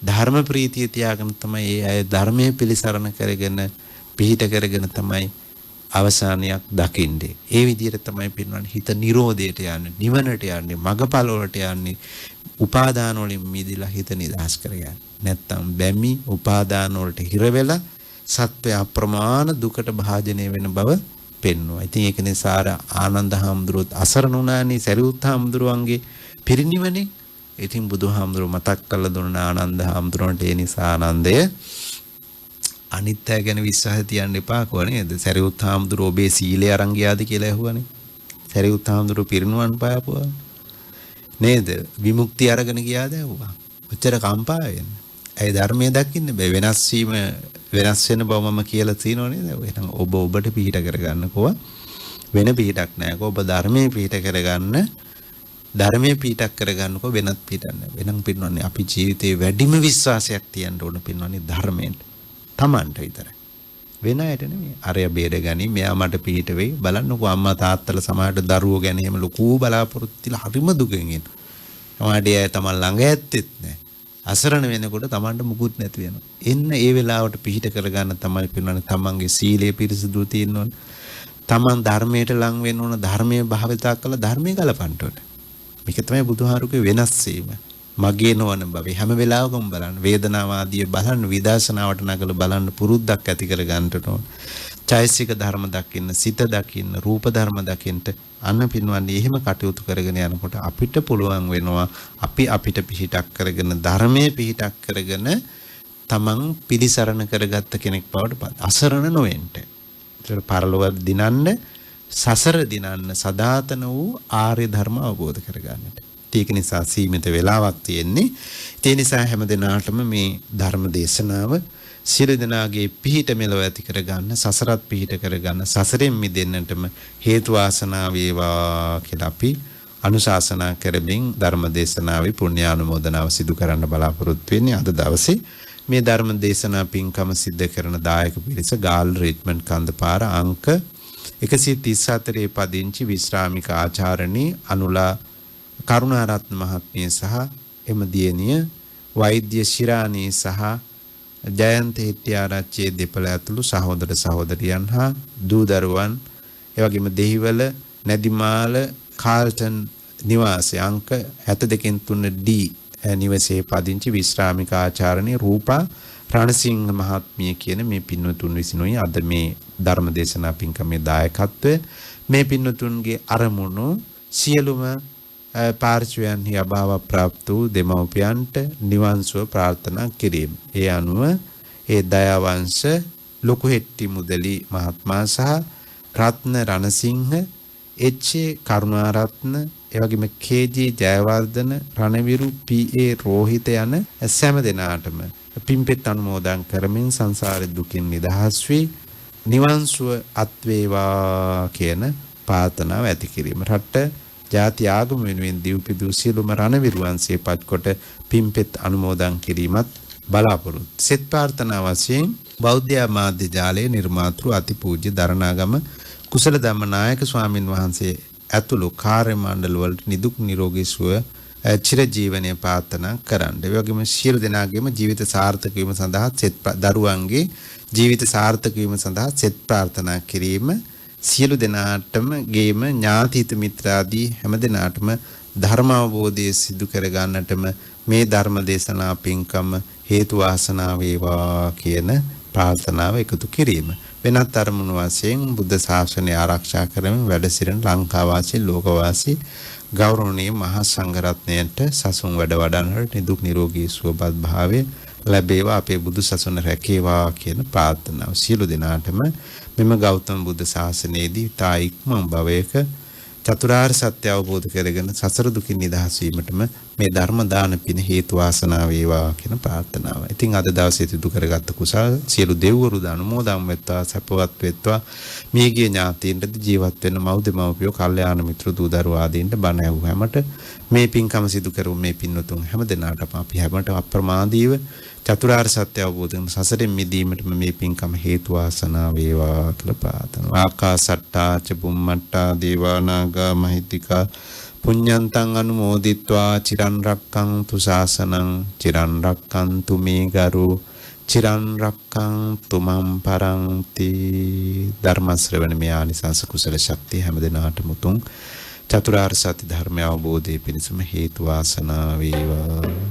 [SPEAKER 1] ධර්ම ප්‍රීතිය තියාගෙන තමයි ඒ අය ධර්මයේ පිළිසරණ කරගෙන පිහිට කරගෙන තමයි අවසානයක් දකින්නේ. ඒ විදිහට තමයි පින්වන්නේ හිත නිරෝධයට යන්නේ, නිවනට යන්නේ, මගපල වලට යන්නේ, උපාදාන වලින් මිදලා හිත නිදහස් කරගන්න. නැත්තම් බැමි උපාදාන වලට හිර වෙලා සත්‍ය අප්‍රමාණ දුකට භාජනය වෙන බව පෙන්වනවා. ඉතින් ඒක නිසා ආනන්ද හාමුදුරුවෝ අසරණ වුණානේ සරියුත් හාමුදුරුවන්ගේ පිරිනිවනේ. ඉතින් බුදුහාමුදුරුවෝ මතක් කරලා දුන්න ආනන්ද හාමුදුරුවන්ට ඒ නිසා ආනන්දය අනිත්‍ය ගැන විශ්වාසය තියන්න එපා කො නේද? සරියුත් හාමුදුරුවෝ ඔබේ සීලය අරන් ගියාද කියලා ඇහුවානේ. සරියුත් හාමුදුරුවෝ පිරිනුවන් පාපුවා. නේද? විමුක්තිය අරගෙන ගියාද ඇහුවා. ඔච්චර කම්පා වෙන්නේ. ඒ ධර්මයේ දකින්න බෑ. වෙනස් වෙන බව මම කියලා තියෙනව නේද? එහෙනම් ඔබ ඔබට පිහිට කරගන්නකෝ. වෙන පිහිටක් නෑකෝ. ඔබ ධර්මයේ පිහිට කරගන්න. ධර්මයේ පිහිටක් කරගන්නකෝ වෙනත් පිහිටක් නෑ. වෙනම් පින්නන්නේ අපි ජීවිතේ වැඩිම විශ්වාසයක් තියන්න ඕන පින්නන්නේ ධර්මයෙන්. තමන්ට විතරයි. වෙන අයට නෙමෙයි. අරය බේරගනි, මෙයා මට පිහිට වෙයි. බලන්නකෝ අම්මා තාත්තලා සමහරට දරුවෝ ගැන එහෙම ලොකු බලාපොරොත්තු තියලා හරිම දුකෙන් ඉන්නවා. සමහරට අය තමන් ළඟ ඇත්තෙත් නෑ. අසරණ වෙනකොට තමන්ට මුකුත් නැති වෙනවා. එන්න ඒ වෙලාවට පිහිට කරගන්න තමයි පින්නන්නේ තමන්ගේ සීලය පිරිසිදු තියෙන්න ඕන. තමන් ධර්මයට ලං වෙන්න ඕන, ධර්මයේ භාවිතා කරලා ධර්මයේ ගලපන්න ඕන. මේක තමයි බුදුහාරුගේ වෙනස් වීම. මගේ නොවන බව හැම වෙලාවකම බලන්න. වේදනාව ආදී බලන්න විදර්ශනාවට නගල බලන්න පුරුද්දක් ඇති කර ගන්නට ඕන. චෛසික ධර්ම දකින්න, සිත දකින්න, රූප ධර්ම දකින්න අන්න පින්වන්නේ එහෙම කටයුතු කරගෙන යනකොට අපිට පුළුවන් වෙනවා අපි අපිට පිහිටක් කරගෙන ධර්මයේ පිහිටක් කරගෙන තමන් පිළිසරණ කරගත්ත කෙනෙක් බවට පත් අසරණ නොවෙන්න. ඒතර පරලොව දිනන්න, සසර දිනන්න සදාතන වූ ආර්ය ධර්ම අවබෝධ කරගන්නට. ඒක නිසා සීමිත වෙලාවක් තියෙන්නේ. ඒ නිසා හැම දිනාටම මේ ධර්ම දේශනාව සියලු දෙනාගේ පිහිට මෙලව ඇති කරගන්න, සසරත් පිහිට කරගන්න, සසරෙන් මිදෙන්නටම හේතු වාසනා වේවා කියලා අපි අනුශාසනා කරමින් ධර්ම දේශනාවේ පුණ්‍යානුමෝදනාව සිදු කරන්න බලාපොරොත්තු වෙන්නේ. අද දවසේ මේ ධර්ම දේශනා පින්කම සිද්ධ කරන දායක පිරිස ගාල් රිච්මන්ඩ් කන්දපාර අංක 134 පදිංචි විශ්‍රාමික ආචාර්යනී අනුලා කරුණාරත්න මහත්මිය සහ එම දියණිය වෛද්‍ය ශිරානී සහ ජයන්ත හෙට්ටිආරච්චිගේ දෙපළ ඇතුළු සහෝදර සහෝදරියන් හා දූ දරුවන් එවැගේම දෙහිවල නැදිමාල කාල්ටන් නිවාසයේ අංක 72/3D නිවසේ පදිංචි විශ්‍රාමික ආචාර්යනී රූපා රණසිංහ මහත්මිය කියන මේ පින්වතුන් විසිනුයි අද මේ ධර්ම දේශනා පින්කමේ දායකත්වය. මේ පින්වතුන්ගේ අරමුණු සියලුම පාර්ශ්වයන්හි අභාව ප්‍රාප්ත වූ දෙමව්පියන්ට නිවන් සුව ප්‍රාර්ථනා කිරීම. ඒ අනුව ඒ දයාවංශ ලොකු හෙට්ටි මුදලි මහත්මයා සහ රත්න රණසිංහ, එච්.ඒ. කරුණාරත්න, එවැගේම කේ.ජී. ජයවර්ධන, රණවිරු, පී.ඒ. රෝහිත යන සෑම දෙනාටම පින්පෙත් අනුමෝදන් කරමින් සංසාර දුකින් නිදහස් වී නිවන් සුව අත් වේවා කියන ප්‍රාර්ථනාව ඇති කිරීම. රට ජාති ආගම වෙනුවෙන් දීපිදු සියලුම රණවිරුවන්සේ පත්කොට පින්පෙත් අනුමෝදන් කිරීමත් බලාපොරොත්තු. සෙත් ප්‍රාර්ථනා වශයෙන් බෞද්ධ මාධ්‍ය ජාලයේ නිර්මාතෘ අතිපූජ්‍ය දරණාගම කුසල ධම්මනායක ස්වාමින් වහන්සේ ඇතුළු කාර්ය මණ්ඩල වලට නිදුක් නිරෝගී සුව චිර ජීවනයේ ප්‍රාර්ථනා කරන්න. ඒ වගේම සියලු දෙනාගේම ජීවිත සාර්ථක වීම සඳහා දරුවන්ගේ ජීවිත සාර්ථක වීම සඳහා සෙත් ප්‍රාර්ථනා කිරීම. සියලු දෙනාටම ගේම ඥාතිත මිත්‍රාදී හැම දෙනාටම ධර්ම අවබෝධය සිදු කර ගන්නටම මේ ධර්ම දේශනා පින්කම හේතු වාසනා වේවා කියන ප්‍රාර්ථනාව එකතු කිරීම. වෙනත් අරමුණු වශයෙන් බුද්ධ ශාසනය ආරක්ෂා කරමින් වැඩ සිටින ලංකාවාසී ලෝකවාසී ගෞරවනීය මහා සංඝරත්නයට සසුන් වැඩ වඩන්නට නිදුක් නිරෝගී සුවපත් භාවය ලැබේවා, අපේ බුදු සසුන රැකේවා කියන ප්‍රාර්ථනාව සියලු දෙනාටම මෙම ගෞතම බුද්ධ ශාසනයේදී තා ඉක්මන් භවයක චතුරාර්ය සත්‍ය අවබෝධ කරගෙන සසර දුකින් නිදහස් වීමටම මේ ධර්ම දාන පින හේතු වාසනා වේවා කියන ප්‍රාර්ථනාව. ඉතින් අද දවසේ සිදු කරගත්ත කුසල් සියලු දෙවිවරු අනුමෝදන් වෙත්වා, සපවත් වෙත්වා. මියගිය ඥාතීන්ට ජීවත් වෙන මව් දෙමව්පියෝ, කල්යාණ මිත්‍ර දූ දරුවෝ ආදීන්ට බණ ඇහුව හැමට මේ පින්කම සිදු කරු මේ පින්වතුන් හැම දෙනාටම අපි හැමට අප්‍රමාදීව චතුරාර්ය සත්‍ය අවබෝධයෙන් සසරෙන් මිදීමටම මේ පින්කම හේතු වාසනා වේවා කියලා ප්‍රාර්ථනා. ආකාසට්ටා ච බුම්මට්ටා දේවානාගා මහිත්‍තිකා පුඤ්ඤන්තං අනුමෝදිත්වා චිරන් රක්ඛන්තු ශාසනං චිරන් රක්ඛන්තු මේ ගරු චිරන් රක්ඛන්තු මම් පරන්ති. ධර්ම ශ්‍රවණ මේ ආනිසංස කුසල ශක්තිය හැම දිනාටම උතුම් චතුරාර්ය සත්‍ය ධර්ම අවබෝධයේ පිණසම හේතු වාසනා වේවා.